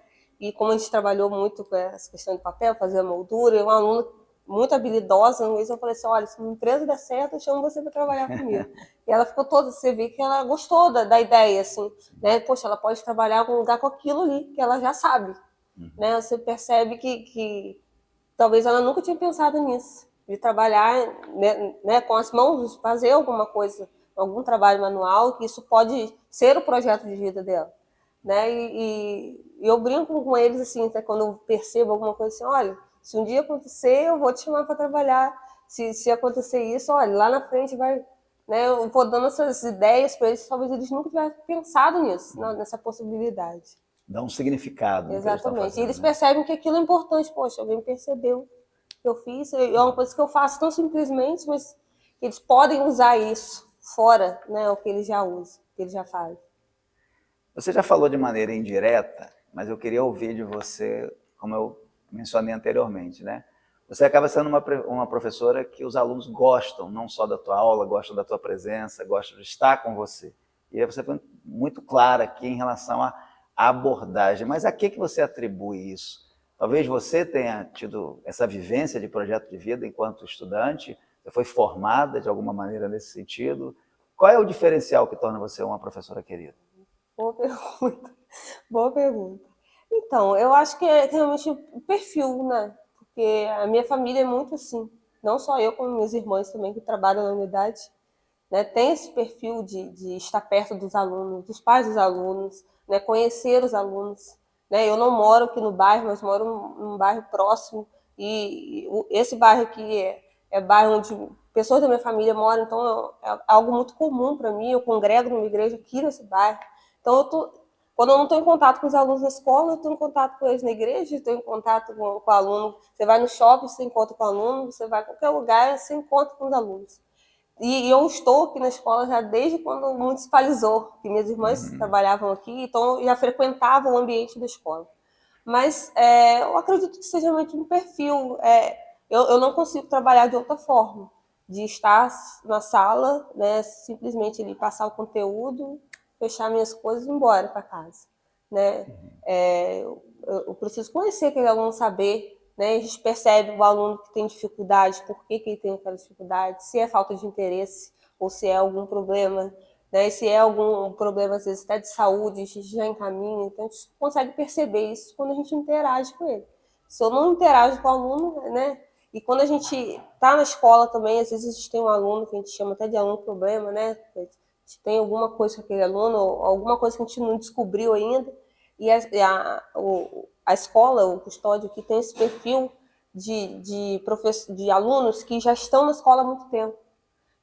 E como a gente trabalhou muito com essa questão de papel, fazer a moldura, e uma aluna muito habilidosa, no eu falei assim, olha, se uma empresa der certo, eu chamo você para trabalhar comigo. E ela ficou toda, você vê que ela gostou da ideia, assim, né? Poxa, ela pode trabalhar em algum lugar com aquilo ali, que ela já sabe, né? Você percebe que talvez ela nunca tinha pensado nisso, de trabalhar, né, com as mãos, fazer alguma coisa, algum trabalho manual, que isso pode ser o projeto de vida dela. Né? E eu brinco com eles assim, até quando eu percebo alguma coisa assim, olha, se um dia acontecer, eu vou te chamar para trabalhar. Se acontecer isso, olha, lá na frente vai, né? Eu vou dando essas ideias para eles, talvez eles nunca tivessem pensado nisso, nessa possibilidade. Dá um significado. Exatamente. Fazendo, e eles né? percebem que aquilo é importante. Poxa, alguém percebeu que eu fiz, é uma coisa que eu faço tão simplesmente, mas eles podem usar isso fora, né? O que eles já usam, o que eles já fazem. Você já falou de maneira indireta, mas eu queria ouvir de você, como eu mencionei anteriormente, né? Você acaba sendo uma professora que os alunos gostam, não só da tua aula, gostam da tua presença, gostam de estar com você. E aí você foi muito clara aqui em relação à abordagem. Mas a que você atribui isso? Talvez você tenha tido essa vivência de projeto de vida enquanto estudante, você foi formada de alguma maneira nesse sentido. Qual é o diferencial que torna você uma professora querida? Boa pergunta. Boa pergunta. Então, eu acho que é realmente o perfil, né? Porque a minha família é muito assim. Não só eu, como minhas irmãs também, que trabalham na unidade, né? Tem esse perfil de estar perto dos alunos, dos pais dos alunos, né? Conhecer os alunos. Né? Eu não moro aqui no bairro, mas moro num bairro próximo. E esse bairro aqui é bairro onde pessoas da minha família moram, então é algo muito comum para mim. Eu congrego numa igreja aqui nesse bairro. Então, quando eu não estou em contato com os alunos na escola, eu estou em contato com eles na igreja, estou em contato com o aluno. Você vai no shopping, você encontra com o aluno, você vai a qualquer lugar, você encontra com os alunos. E eu estou aqui na escola já desde quando o municipalizou, que minhas irmãs trabalhavam aqui, então já frequentavam o ambiente da escola. Mas eu acredito que seja realmente um perfil. Eu não consigo trabalhar de outra forma, de estar na sala, né, simplesmente ali passar o conteúdo, fechar minhas coisas e ir embora para casa. Né? Eu preciso conhecer aquele aluno, saber, né? A gente percebe o aluno que tem dificuldade, por que ele tem aquela dificuldade, se é falta de interesse ou se é algum problema, né? E se é algum problema, às vezes, até de saúde, a gente já encaminha, então a gente consegue perceber isso quando a gente interage com ele. Se eu não interajo com o aluno, né? E quando a gente está na escola também, às vezes a gente tem um aluno que a gente chama até de aluno problema, né? Se tem alguma coisa com aquele aluno, ou alguma coisa que a gente não descobriu ainda, e a escola, o custódio aqui, tem esse perfil de alunos que já estão na escola há muito tempo.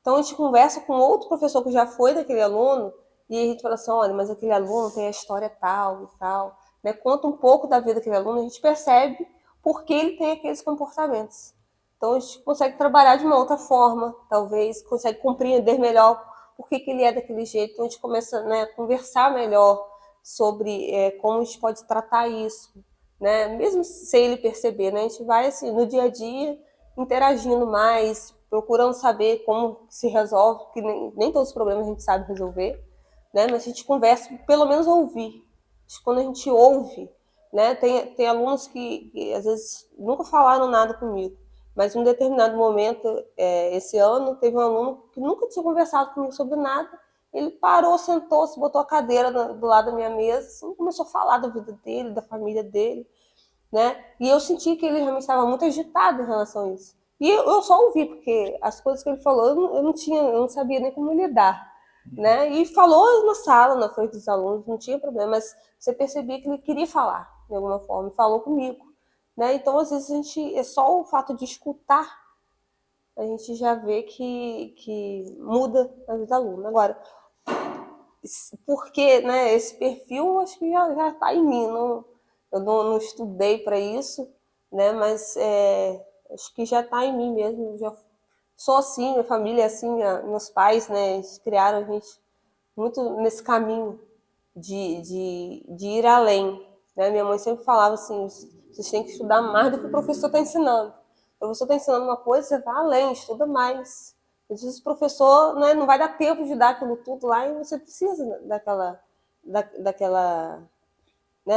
Então a gente conversa com outro professor que já foi daquele aluno, e a gente fala assim, olha, mas aquele aluno tem a história tal e tal, né? Conta um pouco da vida daquele aluno, a gente percebe por que ele tem aqueles comportamentos. Então a gente consegue trabalhar de uma outra forma, talvez, consegue compreender melhor por que ele é daquele jeito. Então a gente começa, né, a conversar melhor sobre como a gente pode tratar isso, né? Mesmo sem ele perceber, né? A gente vai assim, no dia a dia interagindo mais, procurando saber como se resolve, porque nem todos os problemas a gente sabe resolver, né? Mas a gente conversa, pelo menos ouvir. Quando a gente ouve, né? Tem alunos que às vezes nunca falaram nada comigo, mas em um determinado momento, esse ano, teve um aluno que nunca tinha conversado comigo sobre nada. Ele parou, sentou-se, botou a cadeira do lado da minha mesa, assim, começou a falar da vida dele, da família dele. né? E eu senti que ele realmente estava muito agitado em relação a isso. E eu só ouvi, porque as coisas que ele falou eu não sabia nem como lidar, né? E falou na sala, na frente dos alunos, não tinha problema, mas você percebia que ele queria falar de alguma forma, e falou comigo, né? Então, às vezes, a gente, é só o fato de escutar, a gente já vê que muda a vida do aluno. Agora, porque, né, esse perfil acho que já está em mim, eu não estudei para isso, né, mas acho que já está em mim mesmo, já sou assim, minha família é assim, meus pais, né, eles criaram a gente muito nesse caminho de ir além, né, minha mãe sempre falava assim, vocês têm que estudar mais do que o professor está ensinando, o professor está ensinando uma coisa, você vai além, estuda mais, às vezes o professor, né, não vai dar tempo de dar aquilo tudo lá e você precisa daquela, né,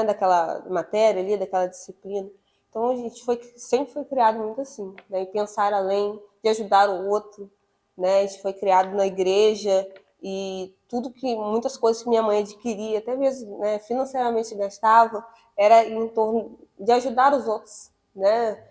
daquela matéria ali, daquela disciplina. Então a gente sempre foi criado muito assim, né, em pensar além, de ajudar o outro, né, a gente foi criado na igreja e muitas coisas que minha mãe adquiria, até mesmo, né, financeiramente gastava, era em torno de ajudar os outros, né,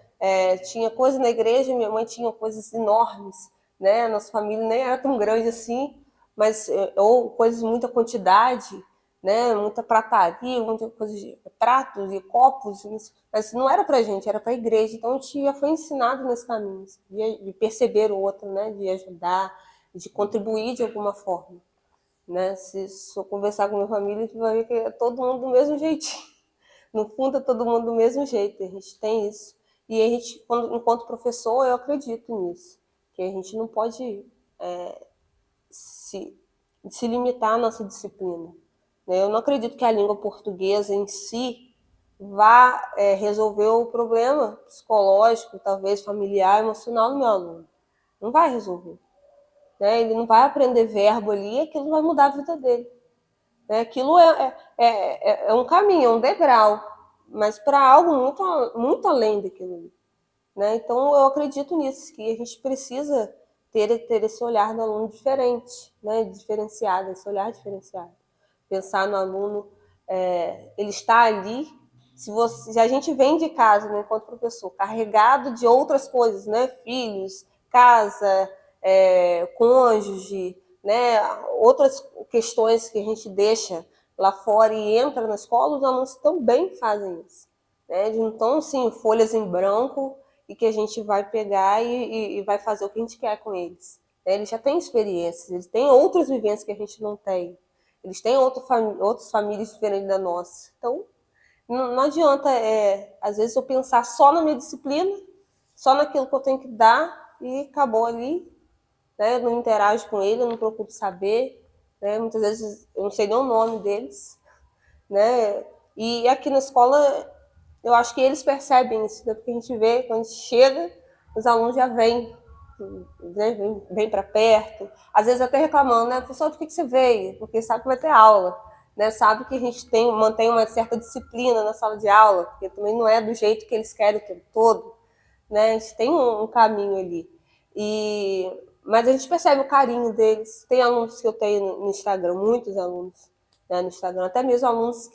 tinha coisa na igreja, minha mãe tinha coisas enormes, né, a nossa família nem era tão grande assim, mas ou coisas de muita quantidade, né, muita prataria, muita coisa de pratos e copos, mas não era pra gente, era pra igreja. Então a gente já foi ensinado nesse caminho, de perceber o outro, né, de ajudar, de contribuir de alguma forma, né? Se eu conversar com minha família, você vai ver que é todo mundo do mesmo jeitinho. No fundo é todo mundo do mesmo jeito, a gente tem isso. E a gente, enquanto professor, eu acredito nisso, que a gente não pode se, se limitar à nossa disciplina. Eu não acredito que a língua portuguesa em si vá resolver o problema psicológico, talvez familiar, emocional do meu aluno. Não vai resolver. Né? Ele não vai aprender verbo ali e aquilo vai mudar a vida dele. Né? Aquilo é um caminho, é um degrau, mas para algo muito, muito além daquilo ali. Né? Então, eu acredito nisso, que a gente precisa ter esse olhar do aluno diferente, né? Diferenciado, esse olhar diferenciado. Pensar no aluno, ele está ali, se a gente vem de casa, né, enquanto professor, carregado de outras coisas, né, filhos, casa, cônjuge, né, outras questões que a gente deixa lá fora e entra na escola, os alunos também fazem isso. Né? Não estão, assim, folhas em branco e que a gente vai pegar e vai fazer o que a gente quer com eles. Né? Eles já têm experiências, eles têm outras vivências que a gente não tem. Eles têm outras famílias diferentes da nossa. Então, não adianta, às vezes, eu pensar só na minha disciplina, só naquilo que eu tenho que dar e acabou ali. Né? Eu não interajo com ele, eu não procuro saber. Né? Muitas vezes eu não sei nem o nome deles. Né? E aqui na escola, eu acho que eles percebem isso, né? Porque a gente vê, quando a gente chega, os alunos já vêm, né? Vem para perto, às vezes até reclamando, né? Professor, por que você veio? Porque sabe que vai ter aula, né? Sabe que a gente mantém uma certa disciplina na sala de aula, porque também não é do jeito que eles querem o tempo todo, né? A gente tem um caminho ali. Mas a gente percebe o carinho deles. Tem alunos que eu tenho no Instagram, muitos alunos, né, no Instagram, até mesmo alunos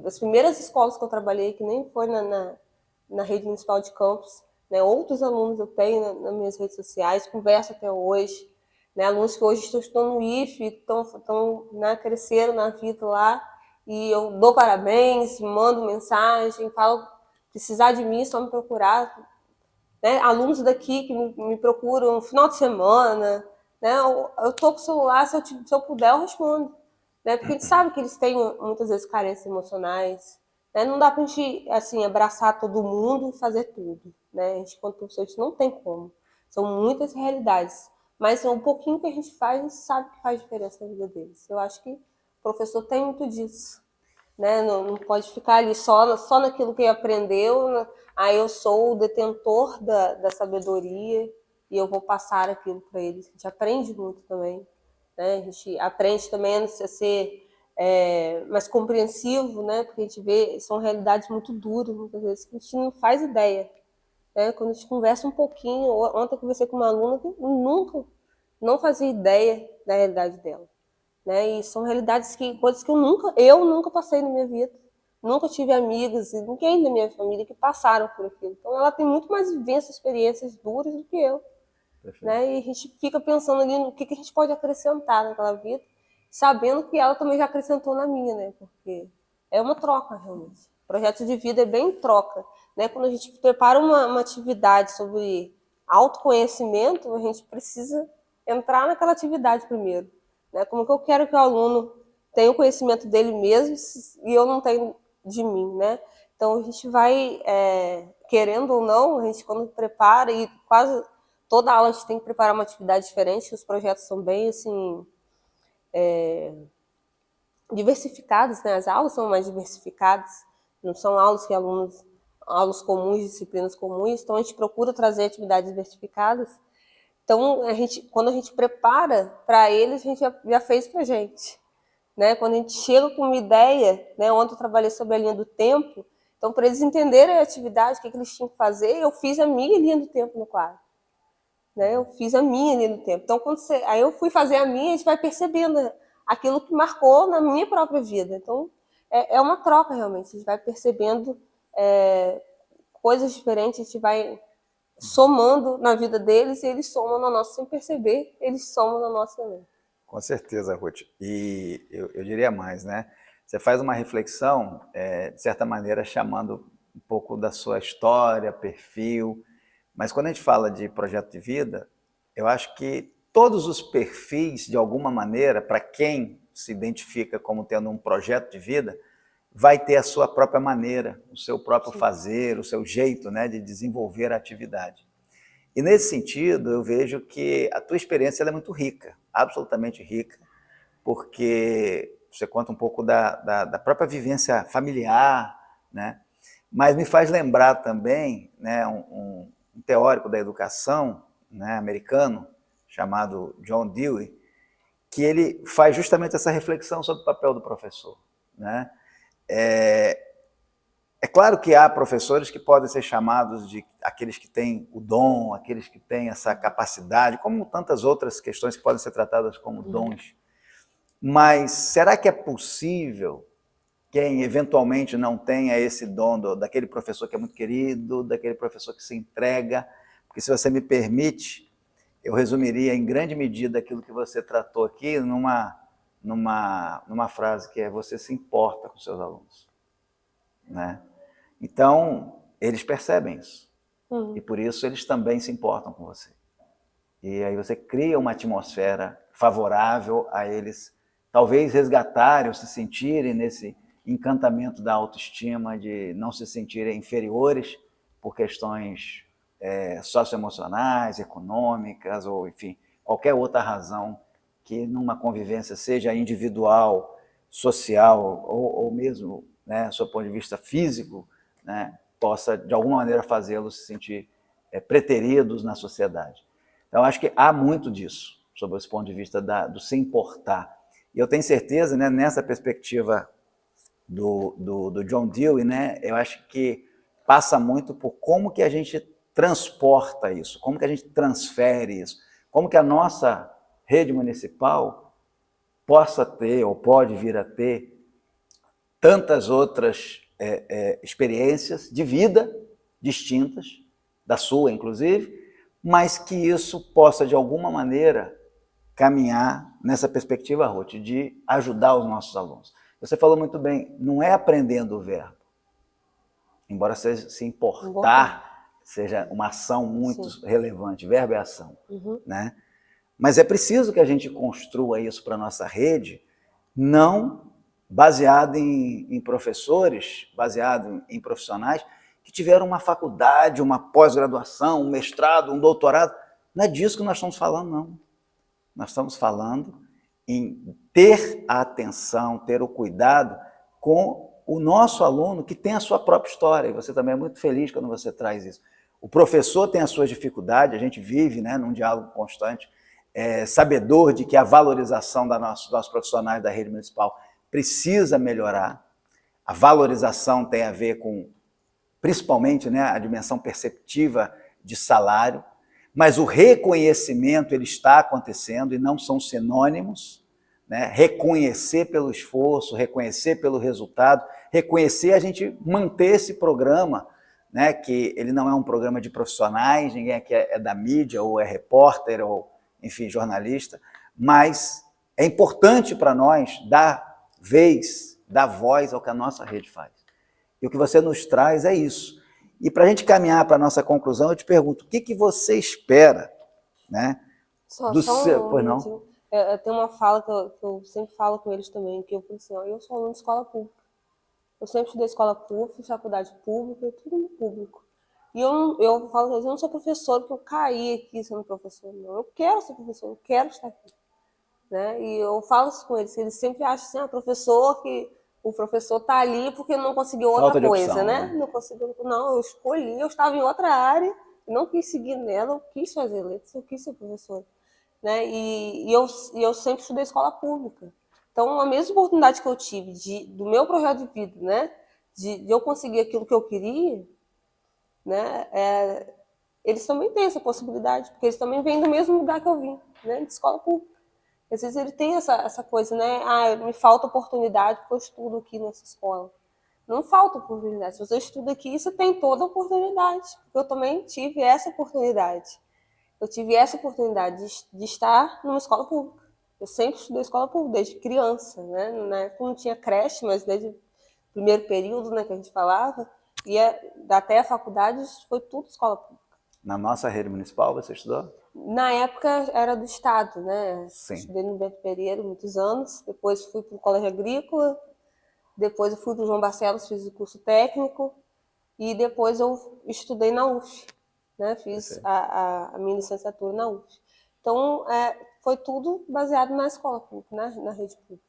das primeiras escolas que eu trabalhei, que nem foi na rede municipal de Campos, né, outros alunos eu tenho nas minhas redes sociais, converso até hoje, né, alunos que hoje estão no IFE, estão né, cresceram na vida lá, e eu dou parabéns, mando mensagem, falo, precisar de mim, só me procurar, né, alunos daqui que me procuram no final de semana, né, eu tô com o celular, se eu puder eu respondo, né, porque a gente sabe que eles têm muitas vezes carências emocionais, né, não dá pra gente, assim, abraçar todo mundo e fazer tudo, né, a gente, quanto professor, a gente não tem como, são muitas realidades, mas um pouquinho que a gente faz, a gente sabe que faz diferença na vida deles. Eu acho que o professor tem muito disso, né? Não pode ficar ali só naquilo que aprendeu. Aí eu sou o detentor da sabedoria e eu vou passar aquilo para eles. A gente aprende muito também, né? A gente aprende também a ser mais compreensivo, né? Porque a gente vê, são realidades muito duras, muitas vezes, que a gente não faz ideia. Né? Quando a gente conversa um pouquinho, ontem eu conversei com uma aluna que não fazia ideia da realidade dela. Né? E são realidades coisas que eu nunca passei na minha vida. nunca tive amigos e ninguém da minha família que passaram por aquilo. Então ela tem muito mais vivências, experiências duras do que eu. Né? E a gente fica pensando ali no que a gente pode acrescentar naquela vida, sabendo que ela também já acrescentou na minha, né? Porque é uma troca, realmente. O projeto de vida é bem troca. Né? Quando a gente prepara uma atividade sobre autoconhecimento, a gente precisa entrar naquela atividade primeiro. Né? Como que eu quero que o aluno tenha o conhecimento dele mesmo e eu não tenho de mim, né? Então a gente vai, querendo ou não, a gente quando prepara, e quase toda aula a gente tem que preparar uma atividade diferente, os projetos são bem assim, diversificados, né? As aulas são mais diversificadas, não são aulas que aulas comuns, disciplinas comuns, então a gente procura trazer atividades diversificadas. Então, quando a gente prepara para eles, a gente já fez para a gente. Né? Quando a gente chega com uma ideia, né? Ontem eu trabalhei sobre a linha do tempo, então, para eles entenderem a atividade, o que eles tinham que fazer, eu fiz a minha linha do tempo no quadro. Né? Eu fiz a minha linha do tempo. Então, aí eu fui fazer a minha, a gente vai percebendo aquilo que marcou na minha própria vida. Então, é uma troca, realmente. A gente vai percebendo coisas diferentes, a gente vai somando na vida deles e eles somam na nossa sem perceber, eles somam na nossa também. Com certeza, Ruth. E eu diria mais, né? Você faz uma reflexão, de certa maneira, chamando um pouco da sua história, perfil, mas quando a gente fala de projeto de vida, eu acho que todos os perfis, de alguma maneira, para quem se identifica como tendo um projeto de vida, vai ter a sua própria maneira, o seu próprio fazer, o seu jeito, né, de desenvolver a atividade. E nesse sentido, eu vejo que a tua experiência ela é muito rica, absolutamente rica, porque você conta um pouco da própria vivência familiar, né? Mas me faz lembrar também, né, um teórico da educação, né, americano, chamado John Dewey, que ele faz justamente essa reflexão sobre o papel do professor, né? É claro que há professores que podem ser chamados de aqueles que têm o dom, aqueles que têm essa capacidade, como tantas outras questões que podem ser tratadas como dons. Mas será que é possível quem eventualmente não tenha esse dom daquele professor que é muito querido, daquele professor que se entrega? Porque, se você me permite, eu resumiria em grande medida aquilo que você tratou aqui numa frase que é: você se importa com seus alunos. Né? Então, eles percebem isso. E por isso eles também se importam com você. E aí você cria uma atmosfera favorável a eles, talvez resgatarem ou se sentirem nesse encantamento da autoestima, de não se sentirem inferiores por questões socioemocionais, econômicas, ou enfim, qualquer outra razão que numa convivência, seja individual, social ou mesmo, né, do ponto de vista físico, né, possa de alguma maneira fazê-los se sentir preteridos na sociedade. Então, acho que há muito disso, sob esse ponto de vista do se importar. E eu tenho certeza, né, nessa perspectiva do John Dewey, né, eu acho que passa muito por como que a gente transporta isso, como que a gente transfere isso, como que a nossa rede municipal possa ter ou pode vir a ter tantas outras experiências de vida distintas, da sua inclusive, mas que isso possa de alguma maneira caminhar nessa perspectiva, Ruth, de ajudar os nossos alunos. Você falou muito bem, não é aprendendo o verbo, embora seja se importar, seja uma ação muito relevante, verbo é ação, né? Mas é preciso que a gente construa isso para a nossa rede, não baseado em professores, baseado em profissionais que tiveram uma faculdade, uma pós-graduação, um mestrado, um doutorado. Não é disso que nós estamos falando, não. Nós estamos falando em ter a atenção, ter o cuidado com o nosso aluno que tem a sua própria história. E você também é muito feliz quando você traz isso. O professor tem as suas dificuldades, a gente vive, né, num diálogo constante, sabedor de que a valorização dos nossos profissionais da rede municipal precisa melhorar. A valorização tem a ver com, principalmente, né, a dimensão perceptiva de salário, mas o reconhecimento ele está acontecendo e não são sinônimos, né? Reconhecer pelo esforço, reconhecer pelo resultado, reconhecer, a gente manter esse programa, né, que ele não é um programa de profissionais, ninguém aqui é da mídia, ou é repórter, ou, enfim, jornalista, mas é importante para nós dar vez, dar voz ao que a nossa rede faz. E o que você nos traz é isso. E para a gente caminhar para a nossa conclusão, eu te pergunto, o que você espera, né, do seu... Pois não? Eu tenho uma fala que eu sempre falo com eles também, que eu falo assim, ó, eu sou aluno de escola pública. Eu sempre estudei escola pública, fiz faculdade pública, tudo no público. E eu falo que eu não sou professor porque eu caí aqui sendo professor, não. Eu quero ser professor, eu quero estar aqui. Né? E eu falo isso com eles sempre acham assim, o professor está ali porque não conseguiu outra coisa, opção, né? Não conseguiu, não, eu escolhi, eu estava em outra área, não quis seguir nela, eu quis fazer letras, eu quis ser professor. Né? E eu sempre estudei escola pública. Então, a mesma oportunidade que eu tive do meu projeto de vida, né? de eu conseguir aquilo que eu queria, né? Eles também têm essa possibilidade, porque eles também vêm do mesmo lugar que eu vim, né? De escola pública. Às vezes ele tem essa coisa, né? Me falta oportunidade porque eu estudo aqui nessa escola. Não falta oportunidade. Se você estuda aqui, você tem toda a oportunidade. Porque eu também tive essa oportunidade. Eu tive essa oportunidade de estar numa escola pública. Eu sempre estudei escola pública, desde criança, né? Na época não tinha creche, mas desde o primeiro período, né, que a gente falava, até a faculdade, foi tudo escola pública. Na nossa rede municipal você estudou? Na época era do estado, né? Sim. Estudei no Bento Pereira muitos anos, depois fui para o Colégio Agrícola, depois eu fui para o João Barcelos, fiz o curso técnico, e depois eu estudei na UF, né? Fiz a minha licenciatura na UF. Então, foi tudo baseado na escola pública, né? Na rede pública.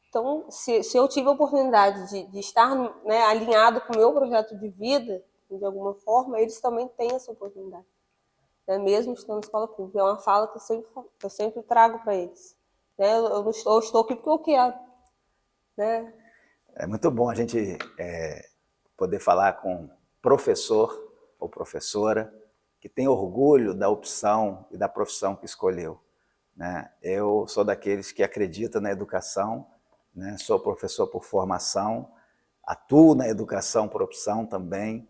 Então, se eu tive a oportunidade de estar, né, alinhado com o meu projeto de vida, de alguma forma, eles também têm essa oportunidade. Né, mesmo estando na escola pública. É uma fala que eu sempre trago para eles. Né, eu estou aqui porque eu quero. Né? É muito bom a gente poder falar com professor ou professora que tem orgulho da opção e da profissão que escolheu. Né? Eu sou daqueles que acreditam na educação, né? Sou professor por formação, atuo na educação por opção também,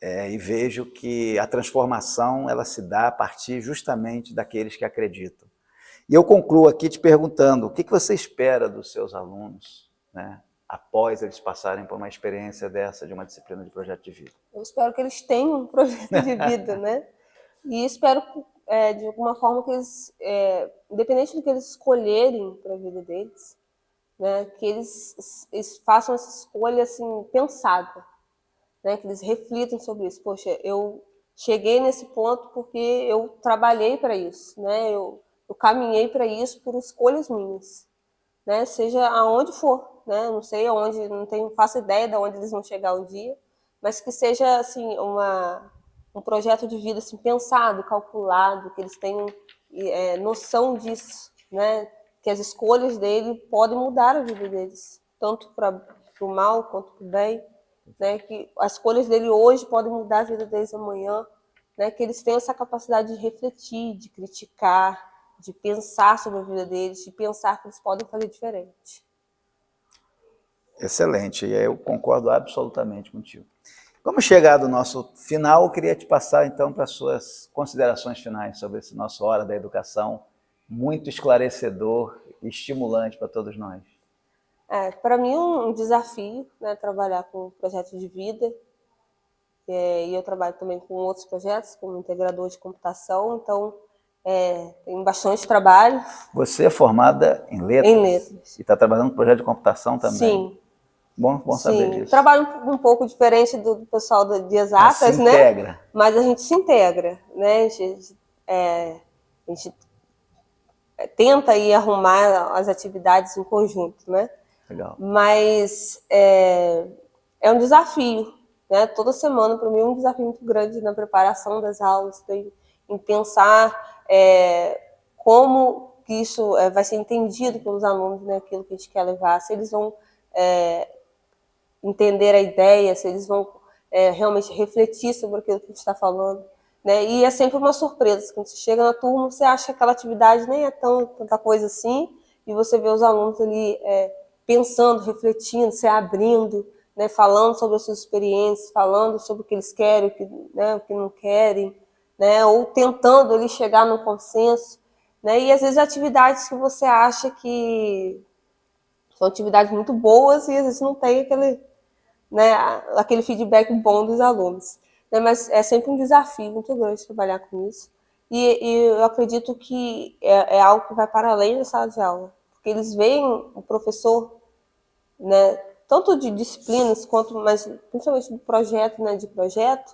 e vejo que a transformação ela se dá a partir justamente daqueles que acreditam. E eu concluo aqui te perguntando, o que você espera dos seus alunos, né, após eles passarem por uma experiência dessa, de uma disciplina de projeto de vida? Eu espero que eles tenham um projeto de vida, né? E espero, de alguma forma, que eles, independente do que eles escolherem para a vida deles, né, que eles façam essa escolha assim, pensada. Né, que eles reflitam sobre isso. Poxa, eu cheguei nesse ponto porque eu trabalhei para isso, né? Eu caminhei para isso por escolhas minhas, né? Seja aonde for, né? Não sei aonde, faço ideia de onde eles vão chegar um dia, mas que seja assim um projeto de vida assim pensado, calculado, que eles tenham noção disso, né? Que as escolhas dele podem mudar a vida deles, tanto para o mal quanto para o bem. Né, que as escolhas dele hoje podem mudar a vida deles amanhã, né, que eles tenham essa capacidade de refletir, de criticar, de pensar sobre a vida deles, de pensar que eles podem fazer diferente. Excelente, e eu concordo absolutamente contigo. Como chegar do nosso final, eu queria te passar então para as suas considerações finais sobre esse nosso Hora da Educação, muito esclarecedor e estimulante para todos nós. Para mim é um desafio, né, trabalhar com projetos de vida, e eu trabalho também com outros projetos, como integrador de computação, então tem bastante trabalho. Você é formada em letras? Em letras. E está trabalhando com projeto de computação também? Sim. Bom saber disso. Trabalho um pouco diferente do pessoal de exatas, mas se integra. Né? Mas a gente se integra, né? A gente tenta ir arrumar as atividades em conjunto, né? Legal. Mas é um desafio, né? Toda semana, para mim, é um desafio muito grande na preparação das aulas, em pensar como que isso vai ser entendido pelos alunos, né? Aquilo que a gente quer levar, se eles vão entender a ideia, se eles vão realmente refletir sobre aquilo que a gente está falando. Né? E é sempre uma surpresa, quando você chega na turma, você acha que aquela atividade nem é tanta coisa assim, e você vê os alunos ali pensando, refletindo, se abrindo, né, falando sobre as suas experiências, falando sobre o que eles querem, o que não querem, né, ou tentando ali chegar num consenso, né, e às vezes atividades que você acha que são atividades muito boas e às vezes não tem aquele feedback bom dos alunos, né, mas é sempre um desafio muito grande trabalhar com isso, e eu acredito que é algo que vai para além da sala de aula, porque eles veem o professor, né, tanto de disciplinas quanto, mas principalmente do projeto, né, de projeto,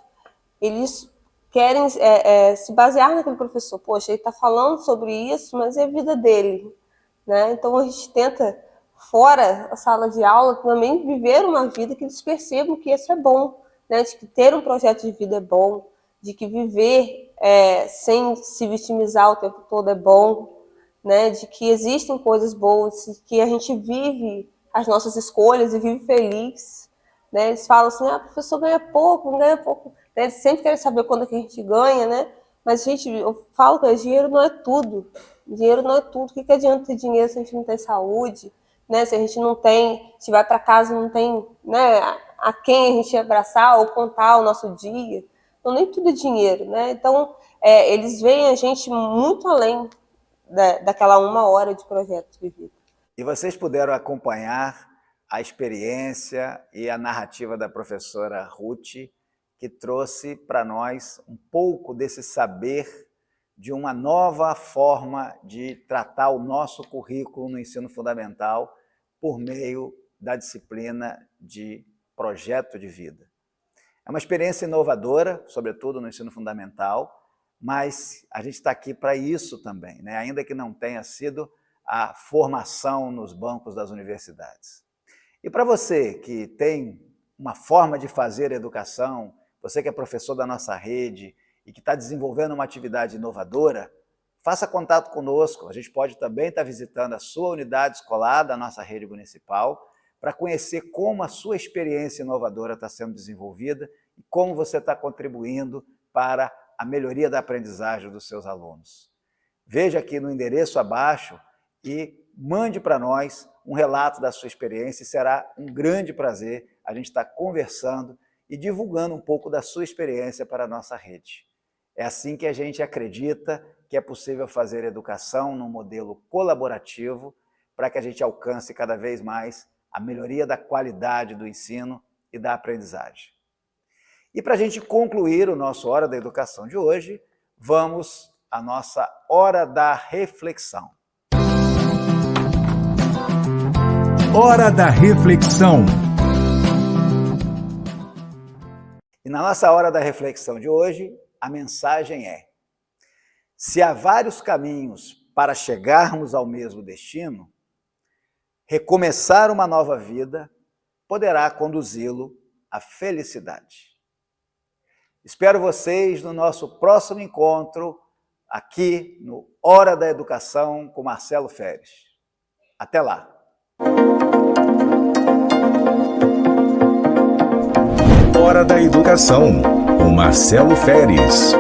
eles querem se basear naquele professor. Poxa, ele está falando sobre isso, mas é a vida dele, né? Então a gente tenta, fora a sala de aula, também viver uma vida que eles percebam que isso é bom, né? De que ter um projeto de vida é bom, de que viver sem se vitimizar o tempo todo é bom, né? De que existem coisas boas, que a gente vive as nossas escolhas e vive feliz, né? Eles falam assim, o professor ganha pouco, não ganha pouco. Eles sempre querem saber quando é que a gente ganha, né? Mas, gente, eu falo que dinheiro não é tudo. Dinheiro não é tudo. O que adianta ter dinheiro se a gente não tem saúde, né? Se a gente não tem, a gente vai para casa não tem, né, a quem a gente abraçar ou contar o nosso dia. Então, nem tudo é dinheiro, né? Então, eles veem a gente muito além daquela 1 hora de projeto de vida. E vocês puderam acompanhar a experiência e a narrativa da professora Ruth, que trouxe para nós um pouco desse saber de uma nova forma de tratar o nosso currículo no ensino fundamental por meio da disciplina de projeto de vida. É uma experiência inovadora, sobretudo no ensino fundamental, mas a gente está aqui para isso também, né? Ainda que não tenha sido a formação nos bancos das universidades. E para você que tem uma forma de fazer educação, você que é professor da nossa rede e que está desenvolvendo uma atividade inovadora, faça contato conosco. A gente pode também estar visitando a sua unidade escolar da nossa rede municipal para conhecer como a sua experiência inovadora está sendo desenvolvida e como você está contribuindo para a melhoria da aprendizagem dos seus alunos. Veja aqui no endereço abaixo e mande para nós um relato da sua experiência e será um grande prazer a gente estar conversando e divulgando um pouco da sua experiência para a nossa rede. É assim que a gente acredita que é possível fazer educação num modelo colaborativo para que a gente alcance cada vez mais a melhoria da qualidade do ensino e da aprendizagem. E para a gente concluir o nosso Hora da Educação de hoje, vamos à nossa Hora da Reflexão. Hora da Reflexão. E na nossa Hora da Reflexão de hoje, a mensagem é: se há vários caminhos para chegarmos ao mesmo destino, recomeçar uma nova vida poderá conduzi-lo à felicidade. Espero vocês no nosso próximo encontro aqui no Hora da Educação com Marcelo Feres. Até lá! Hora da Educação, com Marcelo Feres.